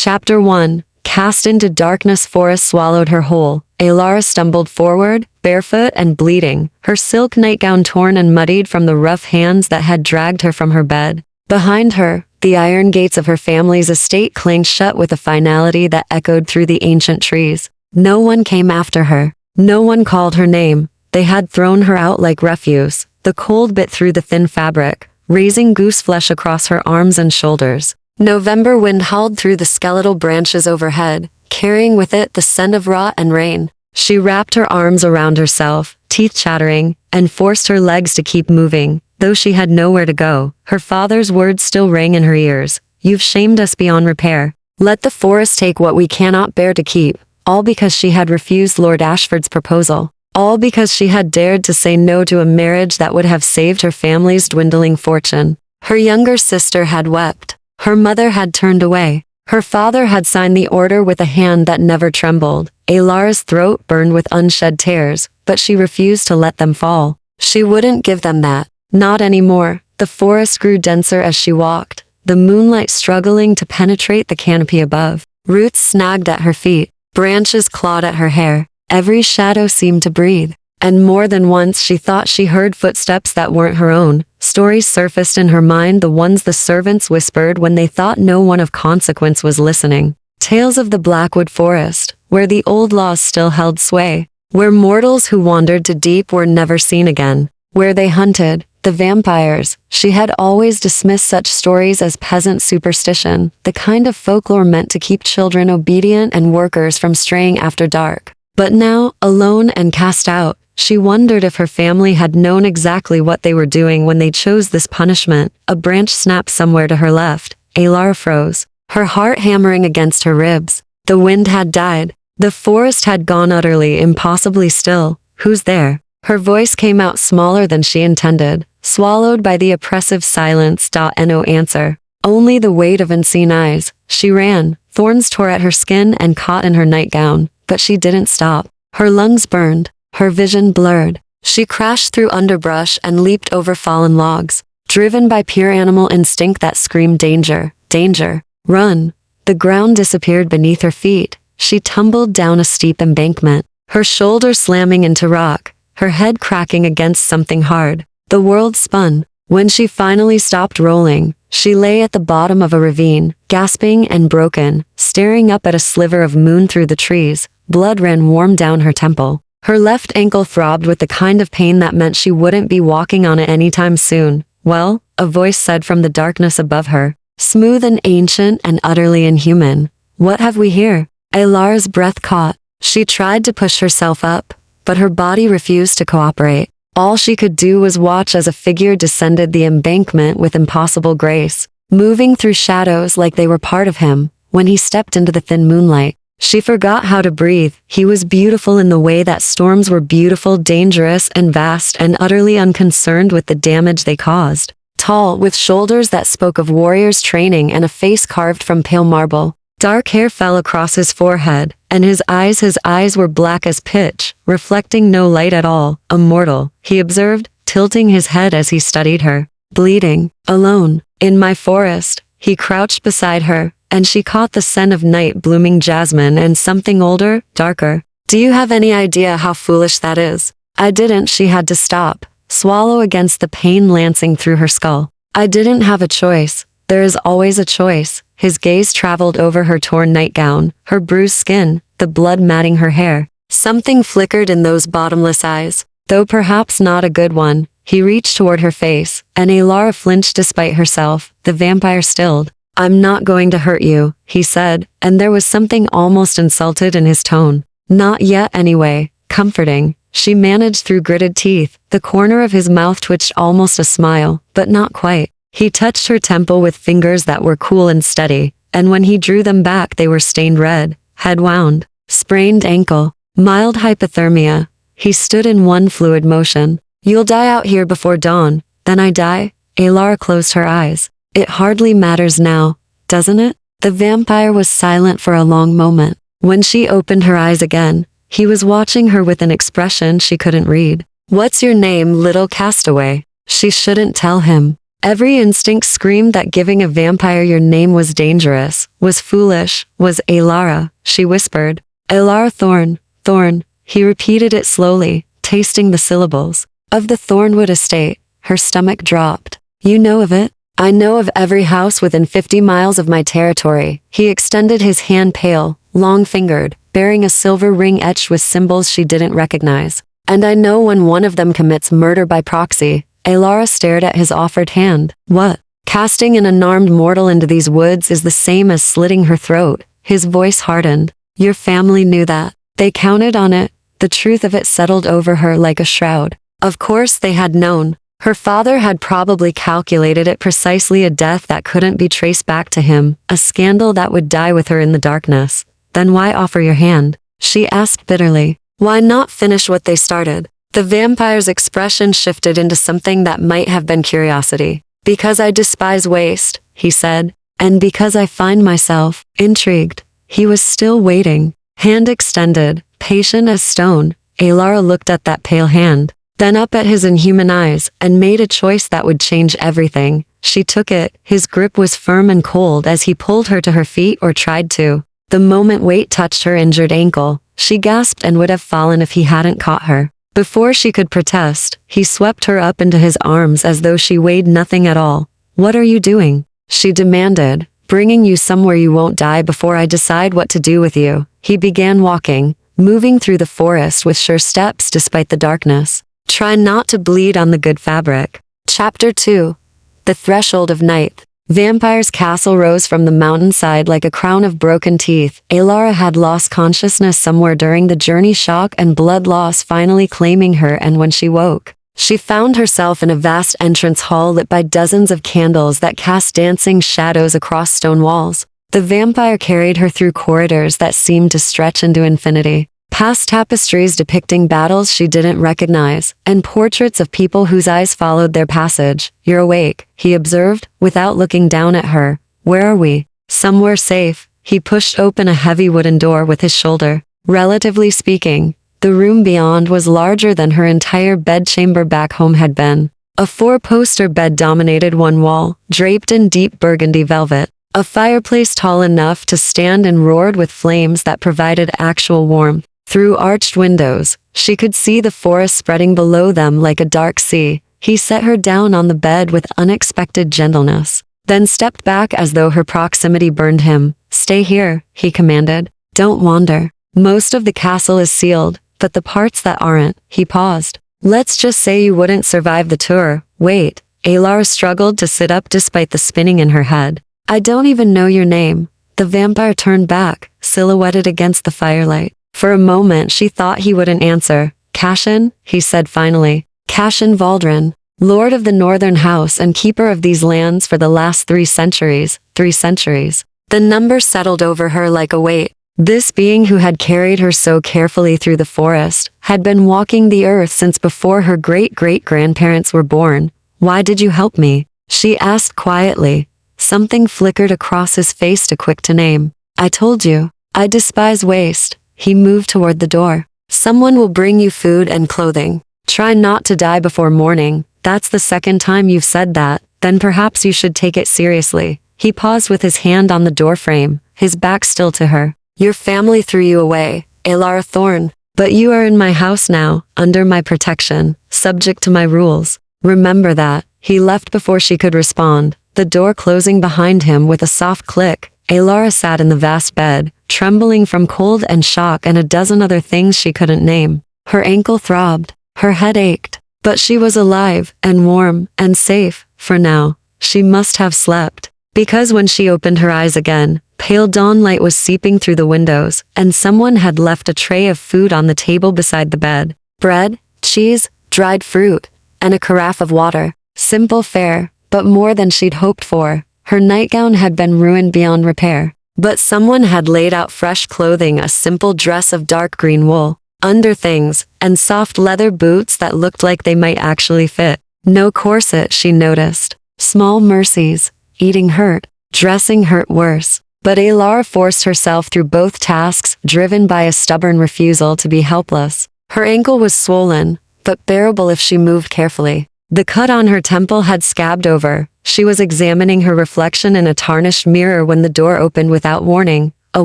Chapter 1. Cast into darkness, forest swallowed her whole. Alara stumbled forward, barefoot and bleeding, her silk nightgown torn and muddied from the rough hands that had dragged her from her bed. Behind her, the iron gates of her family's estate clanged shut with a finality that echoed through the ancient trees. No one came after her. No one called her name. They had thrown her out like refuse. The cold bit through the thin fabric, raising goose flesh across her arms and shoulders. November wind howled through the skeletal branches overhead, carrying with it the scent of rot and rain. She wrapped her arms around herself, teeth chattering, and forced her legs to keep moving. Though she had nowhere to go, her father's words still rang in her ears. "You've shamed us beyond repair. Let the forest take what we cannot bear to keep." All because she had refused Lord Ashford's proposal. All because she had dared to say no to a marriage that would have saved her family's dwindling fortune. Her younger sister had wept. Her mother had turned away. Her father had signed the order with a hand that never trembled. Alara's throat burned with unshed tears, but she refused to let them fall. She wouldn't give them that. Not anymore. The forest grew denser as she walked, the moonlight struggling to penetrate the canopy above. Roots snagged at her feet. Branches clawed at her hair. Every shadow seemed to breathe. And more than once she thought she heard footsteps that weren't her own. Stories surfaced in her mind, the ones the servants whispered when they thought no one of consequence was listening. Tales of the Blackwood Forest, where the old laws still held sway. Where mortals who wandered too deep were never seen again. Where they hunted the vampires. She had always dismissed such stories as peasant superstition, the kind of folklore meant to keep children obedient and workers from straying after dark. But now, alone and cast out, she wondered if her family had known exactly what they were doing when they chose this punishment. A branch snapped somewhere to her left. Alara froze, her heart hammering against her ribs. The wind had died. The forest had gone utterly, impossibly still. "Who's there?" Her voice came out smaller than she intended, swallowed by the oppressive silence. No answer. Only the weight of unseen eyes. She ran. Thorns tore at her skin and caught in her nightgown, but she didn't stop. Her lungs burned. Her vision blurred. She crashed through underbrush and leaped over fallen logs, driven by pure animal instinct that screamed danger, danger, run. The ground disappeared beneath her feet. She tumbled down a steep embankment, her shoulders slamming into rock, her head cracking against something hard. The world spun. When she finally stopped rolling, she lay at the bottom of a ravine, gasping and broken, staring up at a sliver of moon through the trees. Blood ran warm down her temple. Her left ankle throbbed with the kind of pain that meant she wouldn't be walking on it anytime soon. "Well," a voice said from the darkness above her, smooth and ancient and utterly inhuman. "What have we here?" Alara's breath caught. She tried to push herself up, but her body refused to cooperate. All she could do was watch as a figure descended the embankment with impossible grace, moving through shadows like they were part of him. When he stepped into the thin moonlight, she forgot how to breathe. He was beautiful in the way that storms were beautiful, dangerous and vast and utterly unconcerned with the damage they caused. Tall, with shoulders that spoke of warriors' training and a face carved from pale marble. Dark hair fell across his forehead, and his eyes were black as pitch, reflecting no light at all. "A mortal," he observed, tilting his head as he studied her. "Bleeding, alone, in my forest." He crouched beside her, and she caught the scent of night blooming jasmine and something older, darker. "Do you have any idea how foolish that is?" "I didn't." She had to stop, swallow against the pain lancing through her skull. "I didn't have a choice. There is always a choice." His gaze traveled over her torn nightgown, her bruised skin, the blood matting her hair. Something flickered in those bottomless eyes, though perhaps not a good one. He reached toward her face, and Alara flinched despite herself. The vampire stilled. "I'm not going to hurt you," he said, and there was something almost insulted in his tone. "Not yet anyway." Comforting. She managed through gritted teeth. The corner of his mouth twitched almost a smile, but not quite. He touched her temple with fingers that were cool and steady, and when he drew them back they were stained red. Head wound. Sprained ankle. Mild hypothermia. He stood in one fluid motion. "You'll die out here before dawn." "Then I die?" Alara closed her eyes. "It hardly matters now, doesn't it?" The vampire was silent for a long moment. When she opened her eyes again, he was watching her with an expression she couldn't read. "What's your name, little castaway?" She shouldn't tell him. Every instinct screamed that giving a vampire your name was dangerous, was foolish, was Alara, she whispered. Alara Thorn, Thorn, he repeated it slowly, tasting the syllables. Of the Thornwood estate, her stomach dropped. You know of it? I know of every house within 50 miles of my territory. He extended his hand pale, long-fingered, bearing a silver ring etched with symbols she didn't recognize. And I know when one of them commits murder by proxy. Alara stared at his offered hand. What? Casting an unarmed mortal into these woods is the same as slitting her throat. His voice hardened. Your family knew that. They counted on it. The truth of it settled over her like a shroud. Of course they had known. Her father had probably calculated it precisely, a death that couldn't be traced back to him, a scandal that would die with her in the darkness. Then why offer your hand? She asked bitterly. Why not finish what they started? The vampire's expression shifted into something that might have been curiosity. Because I despise waste, he said, and because I find myself intrigued. He was still waiting, hand extended, patient as stone. Alara looked at that pale hand, then up at his inhuman eyes, and made a choice that would change everything. She took it. His grip was firm and cold as he pulled her to her feet, or tried to. The moment weight touched her injured ankle, she gasped and would have fallen if he hadn't caught her. Before she could protest, he swept her up into his arms as though she weighed nothing at all. What are you doing? She demanded. Bringing you somewhere you won't die before I decide what to do with you. He began walking, moving through the forest with sure steps despite the darkness. Try not to bleed on the good fabric. Chapter 2. The Threshold of Night. Vampire's castle rose from the mountainside like a crown of broken teeth. Alara had lost consciousness somewhere during the journey, shock and blood loss finally claiming her, and when she woke, she found herself in a vast entrance hall lit by dozens of candles that cast dancing shadows across stone walls. The vampire carried her through corridors that seemed to stretch into infinity, past tapestries depicting battles she didn't recognize, and portraits of people whose eyes followed their passage. You're awake, he observed, without looking down at her. Where are we? Somewhere safe. He pushed open a heavy wooden door with his shoulder. Relatively speaking, the room beyond was larger than her entire bedchamber back home had been. A four-poster bed dominated one wall, draped in deep burgundy velvet. A fireplace tall enough to stand and roared with flames that provided actual warmth. Through arched windows, she could see the forest spreading below them like a dark sea. He set her down on the bed with unexpected gentleness, then stepped back as though her proximity burned him. Stay here, he commanded. Don't wander. Most of the castle is sealed, but the parts that aren't. He paused. Let's just say you wouldn't survive the tour. Wait. Alara struggled to sit up despite the spinning in her head. I don't even know your name. The vampire turned back, silhouetted against the firelight. For a moment she thought he wouldn't answer. Cashin, he said finally. Cashin Valdrin, lord of the northern house and keeper of these lands for the last 3 centuries. 3 centuries. The number settled over her like a weight. This being who had carried her so carefully through the forest had been walking the earth since before her great-great-grandparents were born. Why did you help me? She asked quietly. Something flickered across his face, too quick to name. I told you. I despise waste. He moved toward the door. Someone will bring you food and clothing. Try not to die before morning. That's the second time you've said that. Then perhaps you should take it seriously. He paused with his hand on the doorframe, his back still to her. Your family threw you away, Alara Thorn. But you are in my house now, under my protection, subject to my rules. Remember that. He left before she could respond, the door closing behind him with a soft click. Alara sat in the vast bed, trembling from cold and shock and a dozen other things she couldn't name. Her ankle throbbed, her head ached, but she was alive and warm and safe, for now. She must have slept, because when she opened her eyes again, pale dawnlight was seeping through the windows, and someone had left a tray of food on the table beside the bed. Bread, cheese, dried fruit, and a carafe of water. Simple fare, but more than she'd hoped for. Her nightgown had been ruined beyond repair, but someone had laid out fresh clothing, a simple dress of dark green wool, underthings, and soft leather boots that looked like they might actually fit. No corset, she noticed. Small mercies. Eating hurt. Dressing hurt worse. But Alara forced herself through both tasks, driven by a stubborn refusal to be helpless. Her ankle was swollen, but bearable if she moved carefully. The cut on her temple had scabbed over. She was examining her reflection in a tarnished mirror when the door opened without warning. A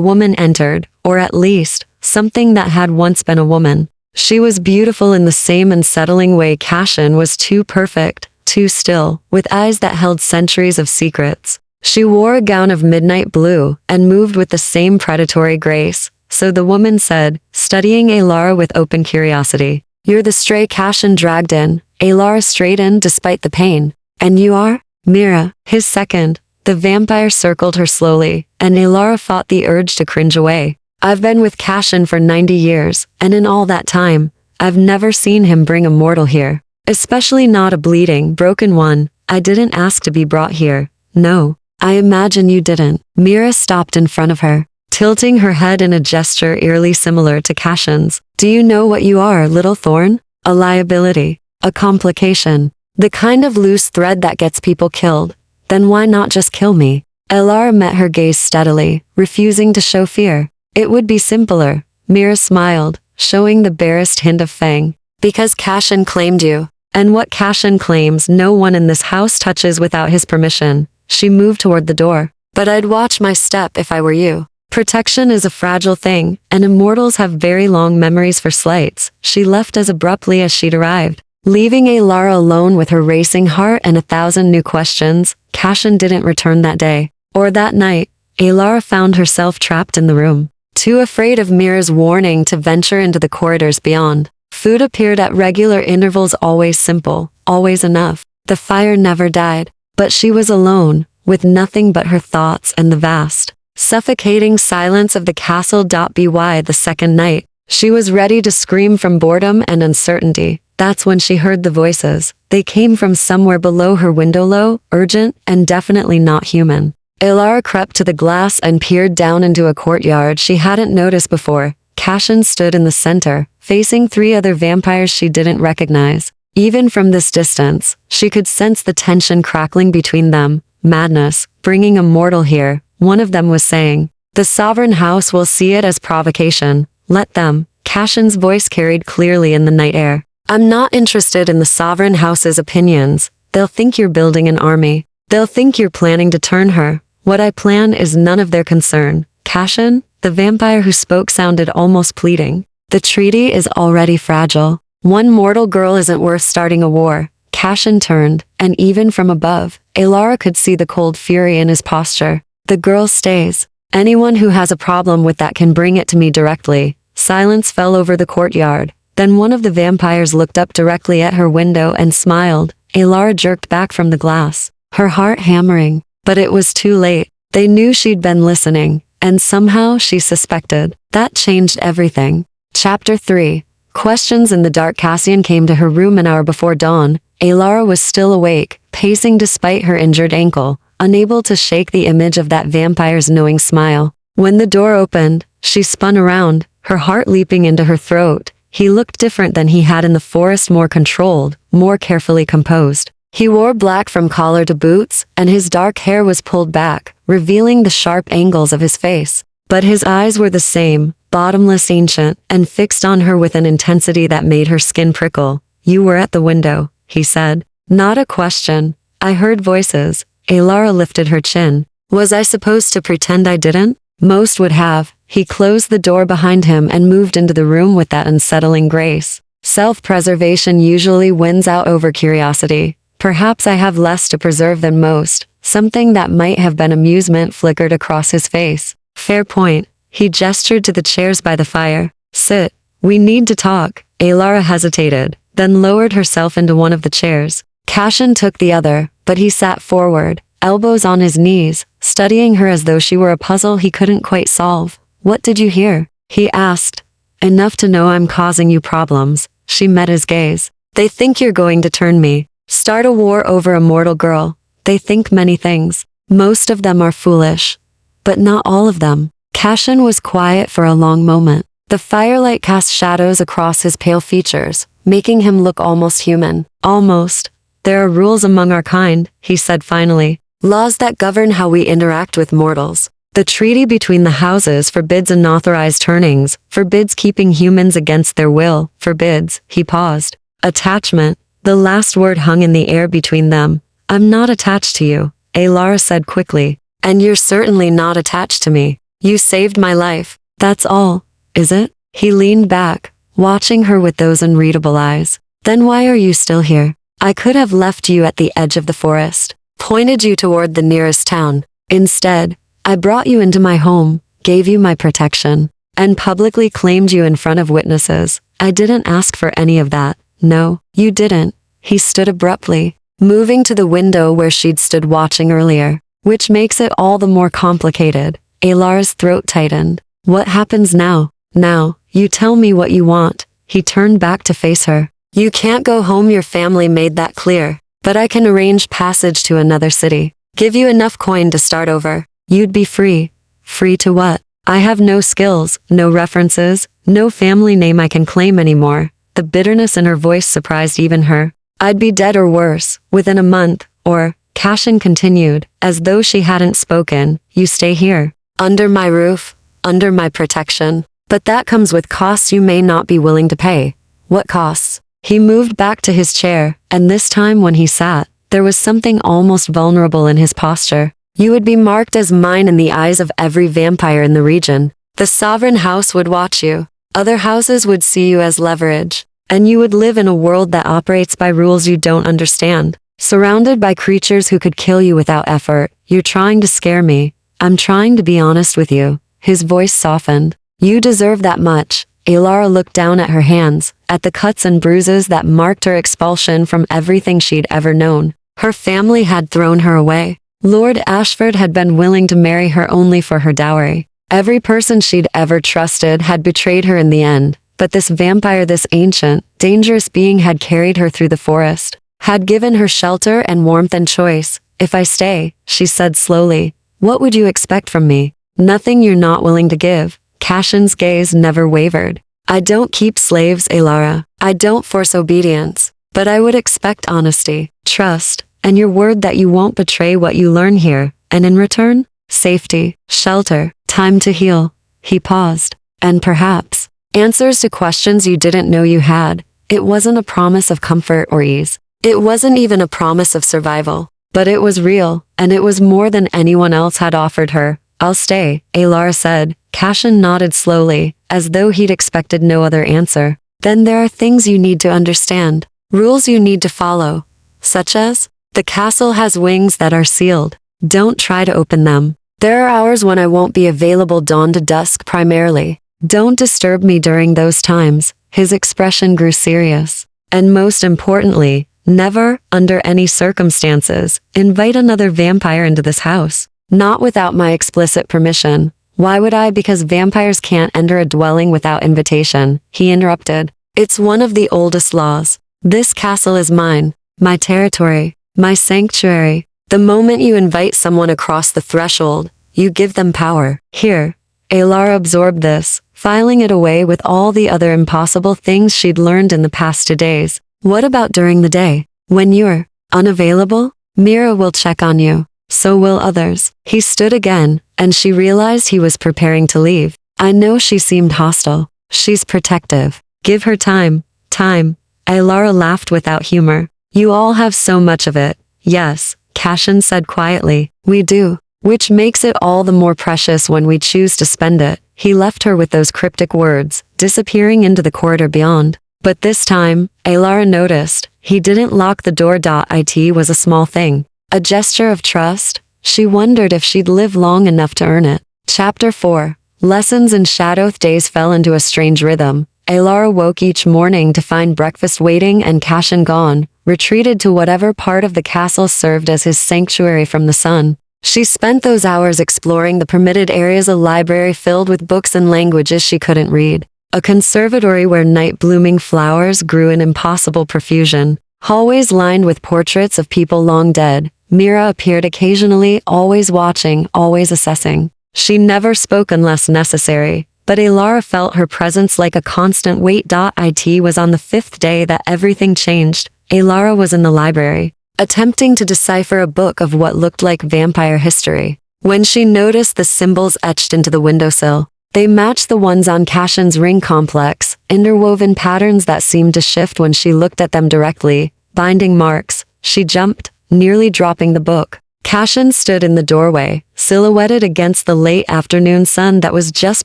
woman entered, or at least, something that had once been a woman. She was beautiful in the same unsettling way Cashin was, too perfect, too still, with eyes that held centuries of secrets. She wore a gown of midnight blue, and moved with the same predatory grace. So the woman said, studying Alara with open curiosity. "You're the stray Cashin dragged in." Alara straightened despite the pain. "And you are?" "Mira, his second." The vampire circled her slowly, and Alara fought the urge to cringe away. "I've been with Cashin for 90 years, and in all that time, I've never seen him bring a mortal here. Especially not a bleeding, broken one. I didn't ask to be brought here." "No, I imagine you didn't." Mira stopped in front of her, tilting her head in a gesture eerily similar to Cashin's. "Do you know what you are, little thorn? A liability. A complication. The kind of loose thread that gets people killed. Then why not just kill me?" Alara met her gaze steadily, refusing to show fear. "It would be simpler." Mira smiled, showing the barest hint of fang. "Because Cashin claimed you. And what Cashin claims no one in this house touches without his permission." She moved toward the door. "But I'd watch my step if I were you. Protection is a fragile thing, and immortals have very long memories for slights." She left as abruptly as she'd arrived, leaving Alara alone with her racing heart and 1,000 new questions. Cashin didn't return that day, or that night. Alara found herself trapped in the room, too afraid of Mira's warning to venture into the corridors beyond. Food appeared at regular intervals, always simple, always enough. The fire never died, but she was alone, with nothing but her thoughts and the vast, suffocating silence of the castle. By the second night, she was ready to scream from boredom and uncertainty. That's when she heard the voices. They came from somewhere below her window, low, urgent, and definitely not human. Alara crept to the glass and peered down into a courtyard she hadn't noticed before. Cashin stood in the center, facing 3 other vampires she didn't recognize. Even from this distance, she could sense the tension crackling between them. "Madness, bringing a mortal here," one of them was saying. "The sovereign house will see it as provocation. Let them." Cashin's voice carried clearly in the night air. "I'm not interested in the sovereign house's opinions. They'll think you're building an army. They'll think you're planning to turn her. What I plan is none of their concern." "Cashin?" The vampire who spoke sounded almost pleading. "The treaty is already fragile. One mortal girl isn't worth starting a war." Cashin turned, and even from above, Alara could see the cold fury in his posture. "The girl stays. Anyone who has a problem with that can bring it to me directly." Silence fell over the courtyard. Then one of the vampires looked up directly at her window and smiled. Alara jerked back from the glass, her heart hammering. But it was too late. They knew she'd been listening, and somehow she suspected. That changed everything. Chapter 3. Questions in the dark. Cassian came to her room an hour before dawn. Alara was still awake, pacing despite her injured ankle, unable to shake the image of that vampire's knowing smile. When the door opened, she spun around, her heart leaping into her throat. He looked different than he had in the forest, more controlled, more carefully composed. He wore black from collar to boots, and his dark hair was pulled back, revealing the sharp angles of his face. But his eyes were the same, bottomless, ancient, and fixed on her with an intensity that made her skin prickle. "You were at the window," he said. "Not a question. I heard voices." Alara lifted her chin. "Was I supposed to pretend I didn't?" "Most would have." He closed the door behind him and moved into the room with that unsettling grace. "Self-preservation usually wins out over curiosity. Perhaps I have less to preserve than most." Something that might have been amusement flickered across his face. "Fair point." He gestured to the chairs by the fire. "Sit. We need to talk." Alara hesitated, then lowered herself into one of the chairs. Cashin took the other, but he sat forward, elbows on his knees, studying her as though she were a puzzle he couldn't quite solve. "What did you hear?" he asked. "Enough to know I'm causing you problems." She met his gaze. "They think you're going to turn me. Start a war over a mortal girl. They think many things. Most of them are foolish. But not all of them." Cashin was quiet for a long moment. The firelight cast shadows across his pale features, making him look almost human. "Almost. There are rules among our kind," he said finally. "Laws that govern how we interact with mortals. The treaty between the houses forbids unauthorized turnings, forbids keeping humans against their will, forbids," he paused, "attachment. The last word hung in the air between them. I'm not attached to you, Alara said quickly. And you're certainly not attached to me. You saved my life. That's all, is it? He leaned back, watching her with those unreadable eyes. Then why are you still here? I could have left you at the edge of the forest, pointed you toward the nearest town. Instead, I brought you into my home, gave you my protection, and publicly claimed you in front of witnesses. I didn't ask for any of that. No, you didn't. He stood abruptly, moving to the window where she'd stood watching earlier, which makes it all the more complicated. Alara's throat tightened. What happens now? Now, you tell me what you want. He turned back to face her. You can't go home, your family made that clear. But I can arrange passage to another city. Give you enough coin to start over. You'd be free. Free to what? I have no skills, no references, no family name I can claim anymore. The bitterness in her voice surprised even her. I'd be dead or worse, within a month, or, Cashin continued, as though she hadn't spoken, you stay here. Under my roof, under my protection. But that comes with costs you may not be willing to pay. What costs? He moved back to his chair, and this time when he sat, there was something almost vulnerable in his posture. You would be marked as mine in the eyes of every vampire in the region. The sovereign house would watch you. Other houses would see you as leverage. And you would live in a world that operates by rules you don't understand. Surrounded by creatures who could kill you without effort. You're trying to scare me. I'm trying to be honest with you. His voice softened. You deserve that much. Alara looked down at her hands, at the cuts and bruises that marked her expulsion from everything she'd ever known. Her family had thrown her away. Lord Ashford had been willing to marry her only for her dowry. Every person she'd ever trusted had betrayed her in the end. But this vampire, this ancient, dangerous being had carried her through the forest, had given her shelter and warmth and choice. If I stay, she said slowly, what would you expect from me? Nothing you're not willing to give. Cashin's gaze never wavered. I don't keep slaves, Alara. I don't force obedience. But I would expect honesty, trust, and your word that you won't betray what you learn here. And in return, safety, shelter, time to heal. He paused. And perhaps, answers to questions you didn't know you had. It wasn't a promise of comfort or ease. It wasn't even a promise of survival. But it was real, and it was more than anyone else had offered her. I'll stay, Alara said. Cashin nodded slowly, as though he'd expected no other answer. Then there are things you need to understand. Rules you need to follow. Such as, the castle has wings that are sealed. Don't try to open them. There are hours when I won't be available dawn to dusk primarily. Don't disturb me during those times. His expression grew serious. And most importantly, never, under any circumstances, invite another vampire into this house. Not without my explicit permission. Why would I? Because vampires can't enter a dwelling without invitation, he interrupted. It's one of the oldest laws. This castle is mine, my territory, my sanctuary. The moment you invite someone across the threshold, you give them power. Here, Alara absorbed this, filing it away with all the other impossible things she'd learned in the past 2 days. What about during the day? When you're unavailable? Mira will check on you. So will others. He stood again, and she realized he was preparing to leave. I know she seemed hostile. She's protective. Give her time. Time. Alara laughed without humor. You all have so much of it. Yes, Cashin said quietly. We do. Which makes it all the more precious when we choose to spend it. He left her with those cryptic words, disappearing into the corridor beyond. But this time, Alara noticed, he didn't lock the door. It was a small thing. A gesture of trust. She wondered if she'd live long enough to earn it. Chapter 4. Lessons in Shadowth days fell into a strange rhythm. Alara woke each morning to find breakfast waiting and Cashin gone, retreated to whatever part of the castle served as his sanctuary from the sun. She spent those hours exploring the permitted areas, a library filled with books and languages she couldn't read, a conservatory where night-blooming flowers grew in impossible profusion, hallways lined with portraits of people long dead. Mira appeared occasionally, always watching, always assessing. She never spoke unless necessary, but Alara felt her presence like a constant weight. It was on the 5th day that everything changed. Alara was in the library, attempting to decipher a book of what looked like vampire history, when she noticed the symbols etched into the windowsill. They matched the ones on Cashin's ring complex, interwoven patterns that seemed to shift when she looked at them directly. binding marks. She jumped, nearly dropping the book. Cashin stood in the doorway, silhouetted against the late afternoon sun that was just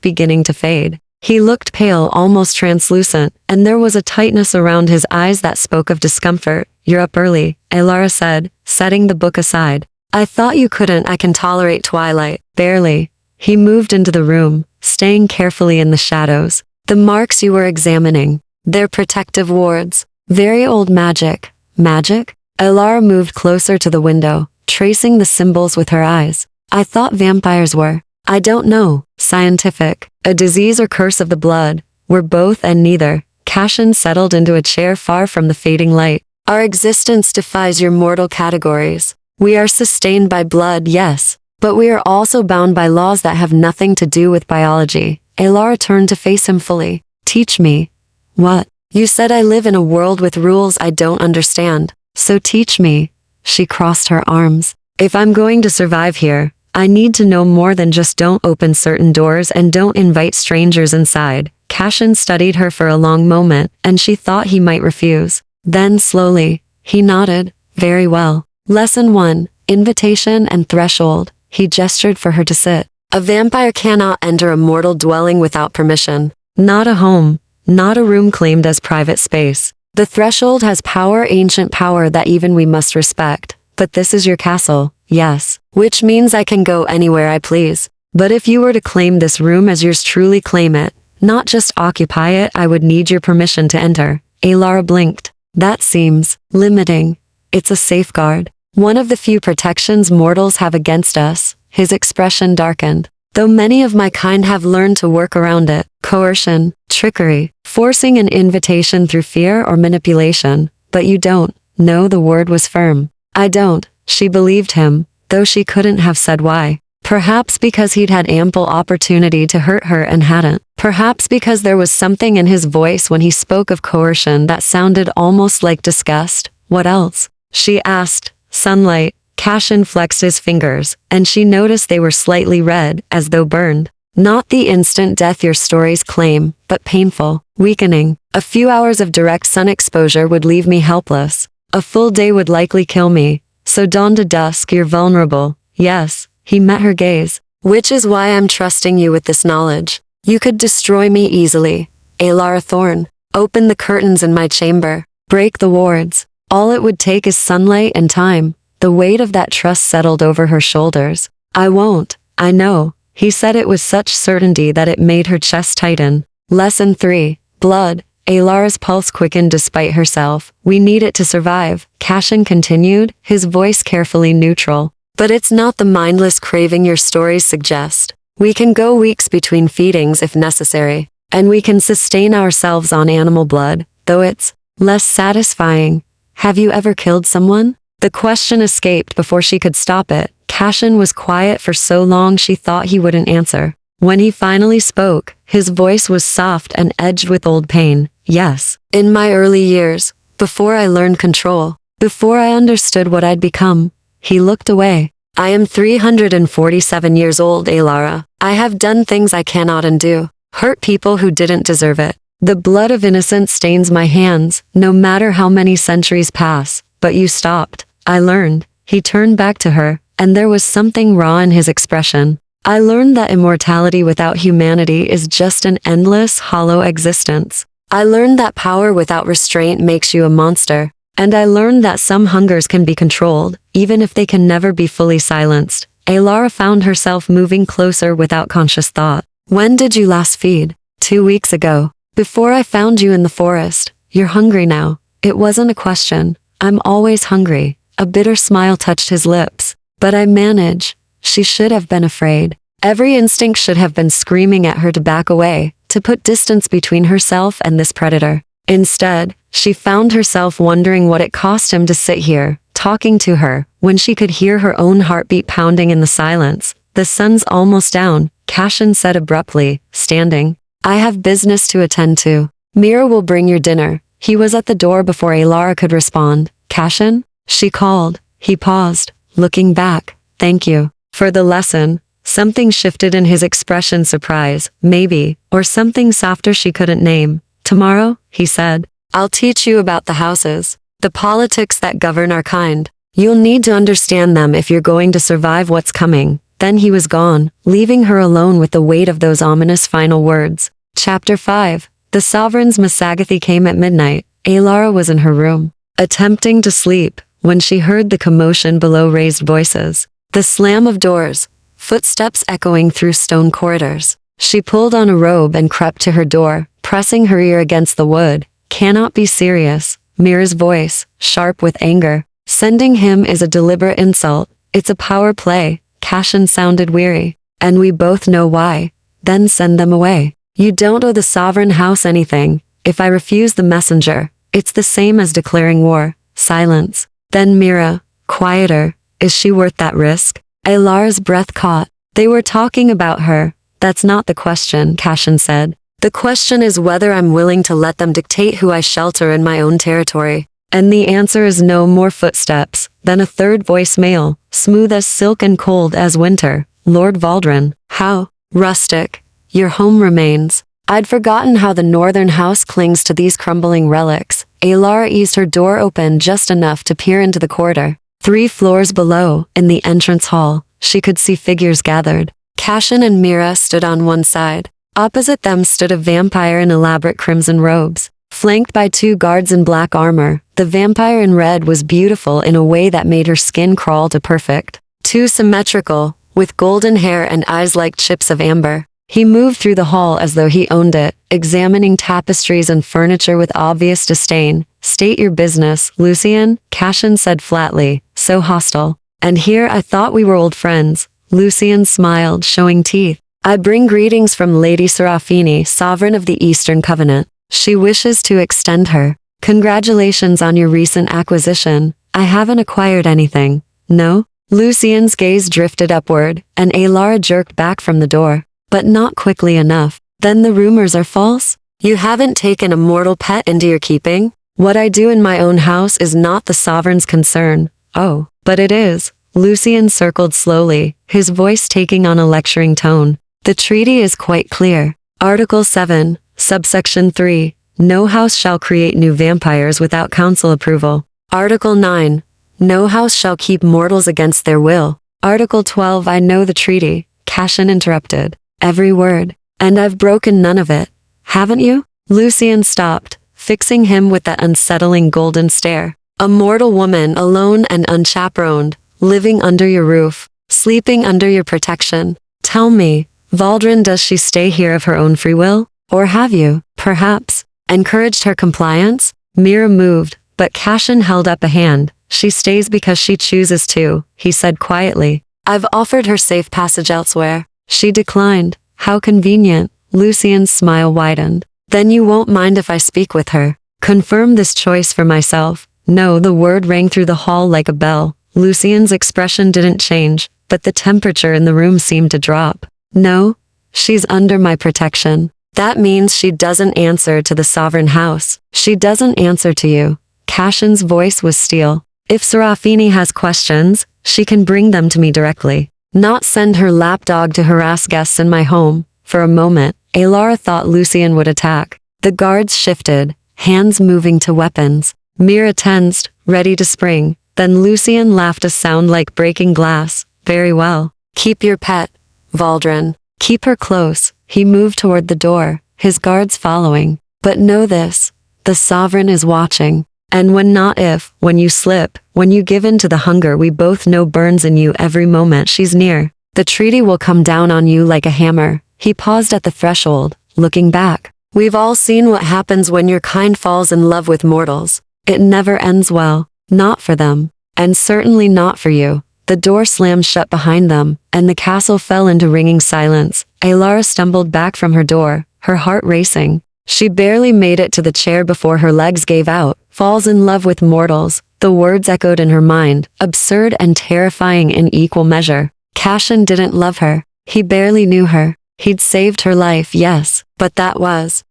beginning to fade. He looked pale, almost translucent, and there was a tightness around his eyes that spoke of discomfort. "You're up early," Elara said, setting the book aside. "I thought you couldn't. I can tolerate twilight." "Barely." He moved into the room, staying carefully in the shadows. "The marks you were examining. They're protective wards. Very old magic." "Magic?" Elara moved closer to the window, tracing the symbols with her eyes. "I thought vampires were. I don't know. Scientific. A disease or curse of the blood. We're both and neither." Cashin settled into a chair far from the fading light. "Our existence defies your mortal categories. We are sustained by blood, yes, but we are also bound by laws that have nothing to do with biology." Elara turned to face him fully. "Teach me." "What?" "You said I live in a world with rules I don't understand. So teach me." She crossed her arms. "If I'm going to survive here, I need to know more than just don't open certain doors and don't invite strangers inside." Cashin studied her for a long moment, and she thought he might refuse. Then slowly, he nodded. "Very well. Lesson 1, Invitation and Threshold." He gestured for her to sit. "A vampire cannot enter a mortal dwelling without permission. Not a home, not a room claimed as private space. The threshold has power, ancient power that even we must respect. But this is your castle, yes, which means I can go anywhere I please. But if you were to claim this room as yours, truly claim it, not just occupy it, I would need your permission to enter." Elara blinked. "That seems limiting." "It's a safeguard. One of the few protections mortals have against us." His expression darkened. "Though many of my kind have learned to work around it. Coercion, trickery, forcing an invitation through fear or manipulation. But you don't." No, the word was firm. "I don't." She believed him, though she couldn't have said why. Perhaps because he'd had ample opportunity to hurt her and hadn't. Perhaps because there was something in his voice when he spoke of coercion that sounded almost like disgust. "What else?" she asked. "Sunlight." Cashin flexed his fingers, and she noticed they were slightly red, as though burned. "Not the instant death your stories claim, but painful, weakening. A few hours of direct sun exposure would leave me helpless. A full day would likely kill me. So dawn to dusk you're vulnerable." "Yes." He met her gaze. "Which is why I'm trusting you with this knowledge. You could destroy me easily." Elara Thorn. "Open the curtains in my chamber. Break the wards. All it would take is sunlight and time." The weight of that trust settled over her shoulders. "I won't. I know." He said it with such certainty that it made her chest tighten. Lesson 3, Blood. Elara's pulse quickened despite herself. "We need it to survive," Cashin continued, his voice carefully neutral. "But it's not the mindless craving your stories suggest. We can go weeks between feedings if necessary, and we can sustain ourselves on animal blood, though it's less satisfying." "Have you ever killed someone?" The question escaped before she could stop it. Cashin was quiet for so long she thought he wouldn't answer. When he finally spoke, his voice was soft and edged with old pain. "Yes. In my early years, before I learned control, before I understood what I'd become." He looked away. "I am 347 years old, Elara. I have done things I cannot undo. Hurt people who didn't deserve it. The blood of innocence stains my hands, no matter how many centuries pass. But you stopped. I learned." He turned back to her, and there was something raw in his expression. "I learned that immortality without humanity is just an endless, hollow existence. I learned that power without restraint makes you a monster. And I learned that some hungers can be controlled, even if they can never be fully silenced." Elara found herself moving closer without conscious thought. "When did you last feed?" 2 weeks ago. Before I found you in the forest." "You're hungry now." It wasn't a question. "I'm always hungry." A bitter smile touched his lips. "But I manage." She should have been afraid. Every instinct should have been screaming at her to back away, to put distance between herself and this predator. Instead, she found herself wondering what it cost him to sit here, talking to her, when she could hear her own heartbeat pounding in the silence. "The sun's almost down," Cashin said abruptly, standing. "I have business to attend to. Mira will bring your dinner." He was at the door before Elara could respond. "Cashin?" she called. He paused, looking back. "Thank you for the lesson." Something shifted in his expression, surprise, maybe, or something softer she couldn't name. "Tomorrow," he said, "I'll teach you about the houses. The politics that govern our kind. You'll need to understand them if you're going to survive what's coming. Then he was gone, leaving her alone with the weight of those ominous final words. Chapter 5. The Sovereign's Masagathi came at midnight. Alara was in her room, attempting to sleep, when she heard the commotion below. Raised voices, the slam of doors, footsteps echoing through stone corridors. She pulled on a robe and crept to her door, pressing her ear against the wood. Cannot be serious. Mira's voice, sharp with anger. Sending him is a deliberate insult. It's a power play. Cashin sounded weary. And we both know why. Then send them away. You don't owe the sovereign house anything. If I refuse the messenger, it's the same as declaring war. Silence. Then Mira, quieter. Is she worth that risk? Alara's breath caught. They were talking about her. That's not the question, Cashin said. The question is whether I'm willing to let them dictate who I shelter in my own territory. And the answer is no. More footsteps. Then a third voice, male, smooth as silk and cold as winter. Lord Valdrin. How rustic your home remains. I'd forgotten how the northern house clings to these crumbling relics. Alara eased her door open just enough to peer into the corridor. 3 floors below, in the entrance hall, she could see figures gathered. Cashin and Mira stood on one side. Opposite them stood a vampire in elaborate crimson robes, flanked by 2 guards in black armor. The vampire in red was beautiful in a way that made her skin crawl to perfect. Too symmetrical, with golden hair and eyes like chips of amber. He moved through the hall as though he owned it, examining tapestries and furniture with obvious disdain. State your business, Lucian, Cashin said flatly, so hostile. And here I thought we were old friends. Lucian smiled, showing teeth. I bring greetings from Lady Serafini, sovereign of the Eastern Covenant. She wishes to extend her. Congratulations on your recent acquisition. I haven't acquired anything. No? Lucian's gaze drifted upward, and Alara jerked back from the door. But not quickly enough. Then the rumors are false? You haven't taken a mortal pet into your keeping? What I do in my own house is not the sovereign's concern. Oh, but it is. Lucian circled slowly, his voice taking on a lecturing tone. The treaty is quite clear. Article 7, subsection 3. No house shall create new vampires without council approval. Article 9. No house shall keep mortals against their will. Article 12. I know the treaty. Cashin interrupted. Every word. And I've broken none of it. Haven't you? Lucian stopped, fixing him with that unsettling golden stare. A mortal woman, alone and unchaperoned, living under your roof, sleeping under your protection. Tell me, Valdrin, does she stay here of her own free will? Or have you, perhaps, encouraged her compliance? Mira moved, but Cashin held up a hand. She stays because she chooses to, he said quietly. I've offered her safe passage elsewhere. She declined. How convenient. Lucian's smile widened. Then you won't mind if I speak with her. Confirm this choice for myself. No, the word rang through the hall like a bell. Lucian's expression didn't change, but the temperature in the room seemed to drop. No, she's under my protection. That means she doesn't answer to the sovereign house. She doesn't answer to you. Cashin's voice was steel. If Serafini has questions, she can bring them to me directly. Not send her lapdog to harass guests in my home. For a moment, Alara thought Lucian would attack. The guards shifted, hands moving to weapons. Mira tensed, ready to spring. Then Lucian laughed, a sound like breaking glass. Very well. Keep your pet, Valdrin. Keep her close. He moved toward the door, his guards following. But know this, the sovereign is watching. And when you slip, when you give in to the hunger we both know burns in you every moment she's near, the treaty will come down on you like a hammer. He paused at the threshold, looking back. We've all seen what happens when your kind falls in love with mortals. It never ends well. Not for them. And certainly not for you. The door slammed shut behind them, and the castle fell into ringing silence. Alara stumbled back from her door, her heart racing. She barely made it to the chair before her legs gave out. Falls in love with mortals. The words echoed in her mind, absurd and terrifying in equal measure. Cashin didn't love her. He barely knew her. He'd saved her life, yes, but that was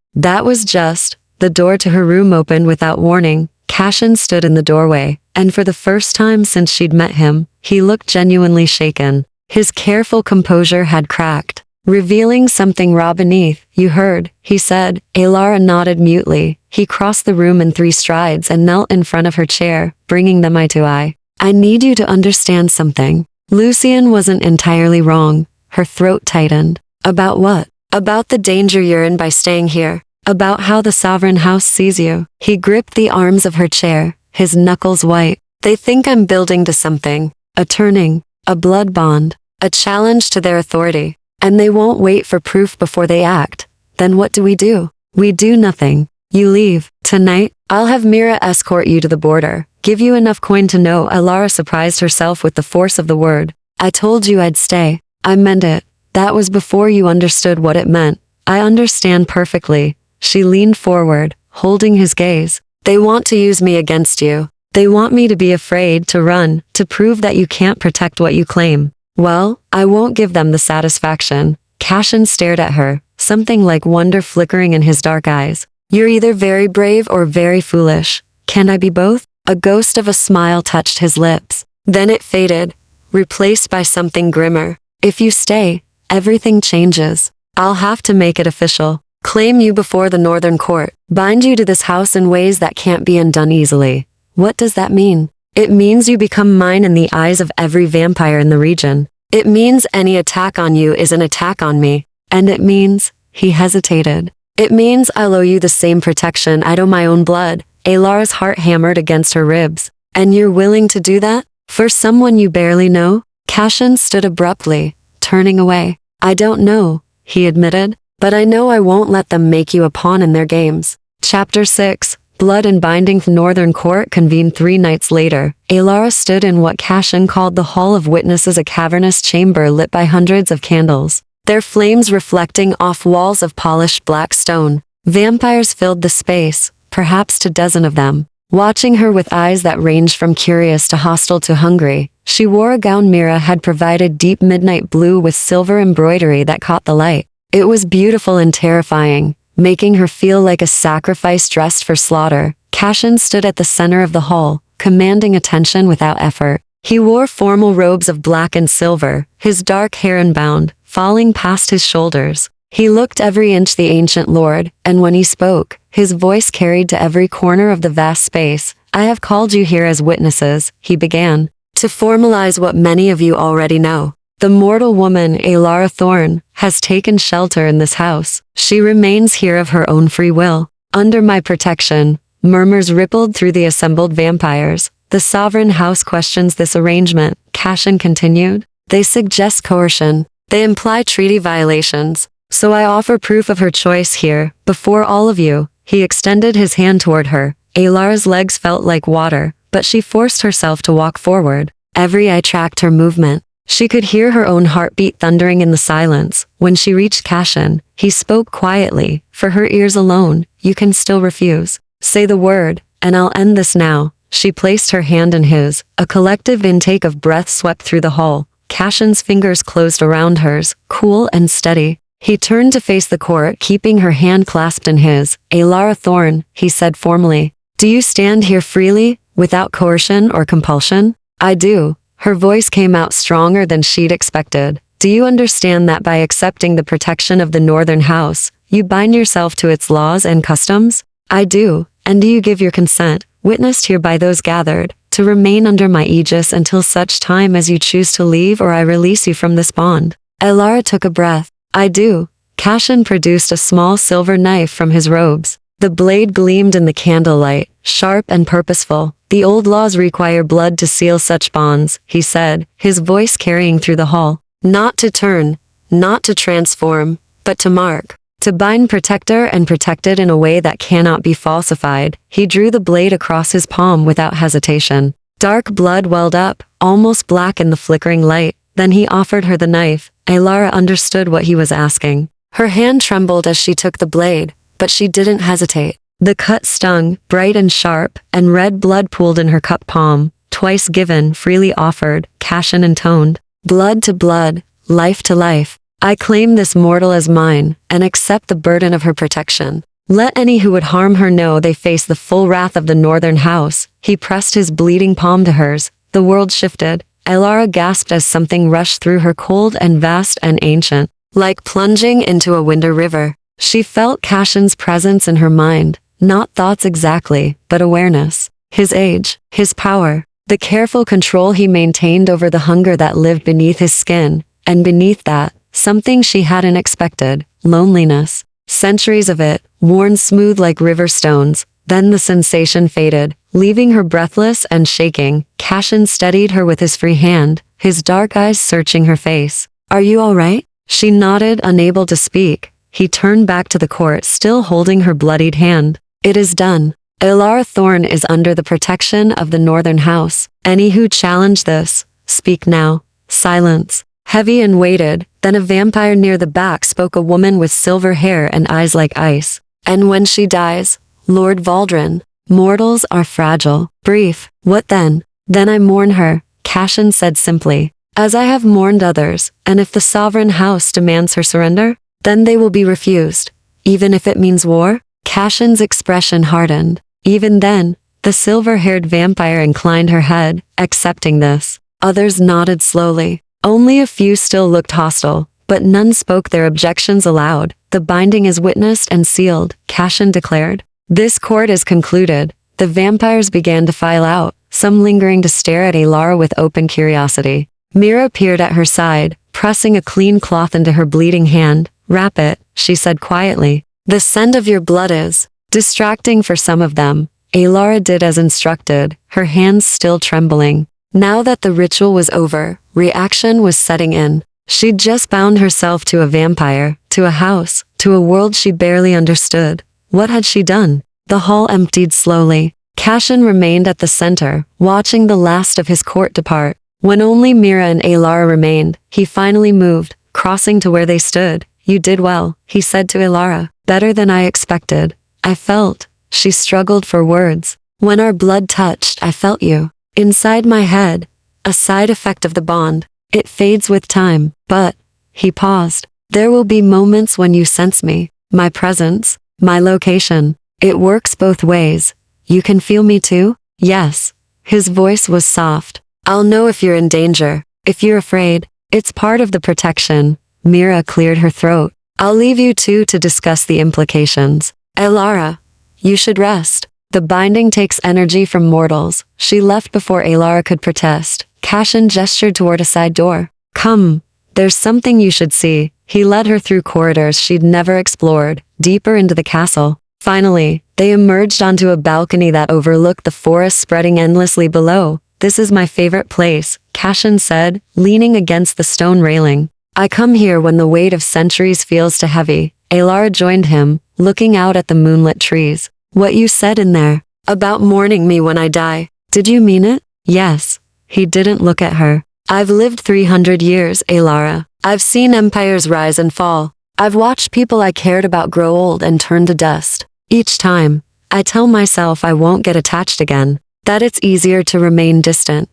just. The door to her room opened without warning. Cashin stood in the doorway, and for the first time since she'd met him, he looked genuinely shaken. His careful composure had cracked. revealing something raw beneath. You heard, he said. Alara nodded mutely. He crossed the room in 3 strides and knelt in front of her chair, bringing them eye to eye. I need you to understand something. Lucian wasn't entirely wrong. Her throat tightened. About what? About the danger you're in by staying here. About how the sovereign house sees you. He gripped the arms of her chair, his knuckles white. They think I'm building to something. A turning, a blood bond, a challenge to their authority. And they won't wait for proof before they act. Then what do? We do nothing. You leave. Tonight, I'll have Mira escort you to the border. Give you enough coin to know. Alara surprised herself with the force of the word. I told you I'd stay. I meant it. That was before you understood what it meant. I understand perfectly. She leaned forward, holding his gaze. They want to use me against you. They want me to be afraid, to run, to prove that you can't protect what you claim. Well, I won't give them the satisfaction. Cashin stared at her, something like wonder flickering in his dark eyes. You're either very brave or very foolish. Can I be both? A ghost of a smile touched his lips. Then it faded, replaced by something grimmer. If you stay, everything changes. I'll have to make it official. Claim you before the Northern Court. Bind you to this house in ways that can't be undone easily. What does that mean? It means you become mine in the eyes of every vampire in the region. It means any attack on you is an attack on me. And it means, he hesitated. It means I'll owe you the same protection I'd owe my own blood. Alara's heart hammered against her ribs. And you're willing to do that? For someone you barely know? Cashin stood abruptly, turning away. I don't know, he admitted. But I know I won't let them make you a pawn in their games. Chapter 6. Blood and Binding. The Northern Court convened 3 nights later. Alara stood in what Cashin called the Hall of Witnesses, a cavernous chamber lit by hundreds of candles, their flames reflecting off walls of polished black stone. Vampires filled the space, perhaps 24 of them, watching her with eyes that ranged from curious to hostile to hungry. She wore a gown Mira had provided, deep midnight blue with silver embroidery that caught the light. It was beautiful and terrifying, making her feel like a sacrifice dressed for slaughter. Cashin stood at the center of the hall, commanding attention without effort. He wore formal robes of black and silver, his dark hair unbound, falling past his shoulders. He looked every inch the ancient lord, and when he spoke, his voice carried to every corner of the vast space. I have called you here as witnesses, he began, to formalize what many of you already know. The mortal woman, Alara Thorne, has taken shelter in this house. She remains here of her own free will. Under my protection, murmurs rippled through the assembled vampires. The sovereign house questions this arrangement, Cashin continued. They suggest coercion. They imply treaty violations. So I offer proof of her choice here, before all of you. He extended his hand toward her. Alara's legs felt like water, but she forced herself to walk forward. Every eye tracked her movement. She could hear her own heartbeat thundering in the silence. When she reached Cashin, he spoke quietly, for her ears alone. You can still refuse. Say the word, and I'll end this now. She placed her hand in his. A collective intake of breath swept through the hall. Cashin's fingers closed around hers, cool and steady. He turned to face the court, keeping her hand clasped in his. Alara Thorne, he said formally. Do you stand here freely, without coercion or compulsion? I do. Her voice came out stronger than she'd expected. Do you understand that by accepting the protection of the Northern House, you bind yourself to its laws and customs? I do. And do you give your consent, witnessed here by those gathered, to remain under my aegis until such time as you choose to leave or I release you from this bond? Alara took a breath. I do. Cashin produced a small silver knife from his robes. The blade gleamed in the candlelight, sharp and purposeful. The old laws require blood to seal such bonds, he said, his voice carrying through the hall. Not to turn, not to transform, but to mark. To bind protector and protected in a way that cannot be falsified. He drew the blade across his palm without hesitation. Dark blood welled up, almost black in the flickering light. Then he offered her the knife. Alara understood what he was asking. Her hand trembled as she took the blade, but she didn't hesitate. The cut stung, bright and sharp, and red blood pooled in her cupped palm. Twice given, freely offered, Cashin intoned. Blood to blood, life to life. I claim this mortal as mine, and accept the burden of her protection. Let any who would harm her know they face the full wrath of the Northern House. He pressed his bleeding palm to hers. The world shifted. Alara gasped as something rushed through her, cold and vast and ancient, like plunging into a winter river. She felt Cashin's presence in her mind, not thoughts exactly, but awareness. His age, his power, the careful control he maintained over the hunger that lived beneath his skin, and beneath that, something she hadn't expected, loneliness. Centuries of it, worn smooth like river stones. Then the sensation faded, leaving her breathless and shaking. Cashin steadied her with his free hand, his dark eyes searching her face. "Are you all right?" She nodded, unable to speak. He turned back to the court, still holding her bloodied hand. "It is done. Elara Thorn is under the protection of the Northern House. Any who challenge this, speak now." Silence. Heavy and weighted, then a vampire near the back spoke, a woman with silver hair and eyes like ice. "And when she dies, Lord Valdrin, mortals are fragile." Brief. "What then?" "Then I mourn her," Cashin said simply, "as I have mourned others, and if the Sovereign House demands her surrender, then they will be refused, even if it means war." Cashin's expression hardened. Even then, the silver-haired vampire inclined her head, accepting this. Others nodded slowly. Only a few still looked hostile, but none spoke their objections aloud. "The binding is witnessed and sealed," Cashin declared. "This court is concluded." The vampires began to file out, some lingering to stare at Elara with open curiosity. Mira appeared at her side, pressing a clean cloth into her bleeding hand. "Wrap it," she said quietly. "The scent of your blood is distracting for some of them." Elara did as instructed, her hands still trembling. Now that the ritual was over, reaction was setting in. She'd just bound herself to a vampire, to a house, to a world she barely understood. What had she done? The hall emptied slowly. Cashin remained at the center, watching the last of his court depart. When only Mira and Elara remained, he finally moved, crossing to where they stood. "You did well," he said to Elara. "Better than I expected. I felt," she struggled for words. "When our blood touched, I felt you. Inside my head. A side effect of the bond. It fades with time, but," he paused, "there will be moments when you sense me, my presence, my location. It works both ways. You can feel me too?" "Yes." His voice was soft. "I'll know if you're in danger, if you're afraid. It's part of the protection." Mira cleared her throat. "I'll leave you two to discuss the implications. Elara, you should rest. The binding takes energy from mortals." She left before Elara could protest. Cashin gestured toward a side door. "Come, there's something you should see." He led her through corridors she'd never explored, deeper into the castle. Finally, they emerged onto a balcony that overlooked the forest spreading endlessly below. "This is my favorite place," Cashin said, leaning against the stone railing. "I come here when the weight of centuries feels too heavy." Elara joined him, looking out at the moonlit trees. "What you said in there, about mourning me when I die, did you mean it?" "Yes." He didn't look at her. "I've lived 300 years, Elara. I've seen empires rise and fall. I've watched people I cared about grow old and turn to dust. Each time, I tell myself I won't get attached again, that it's easier to remain distant.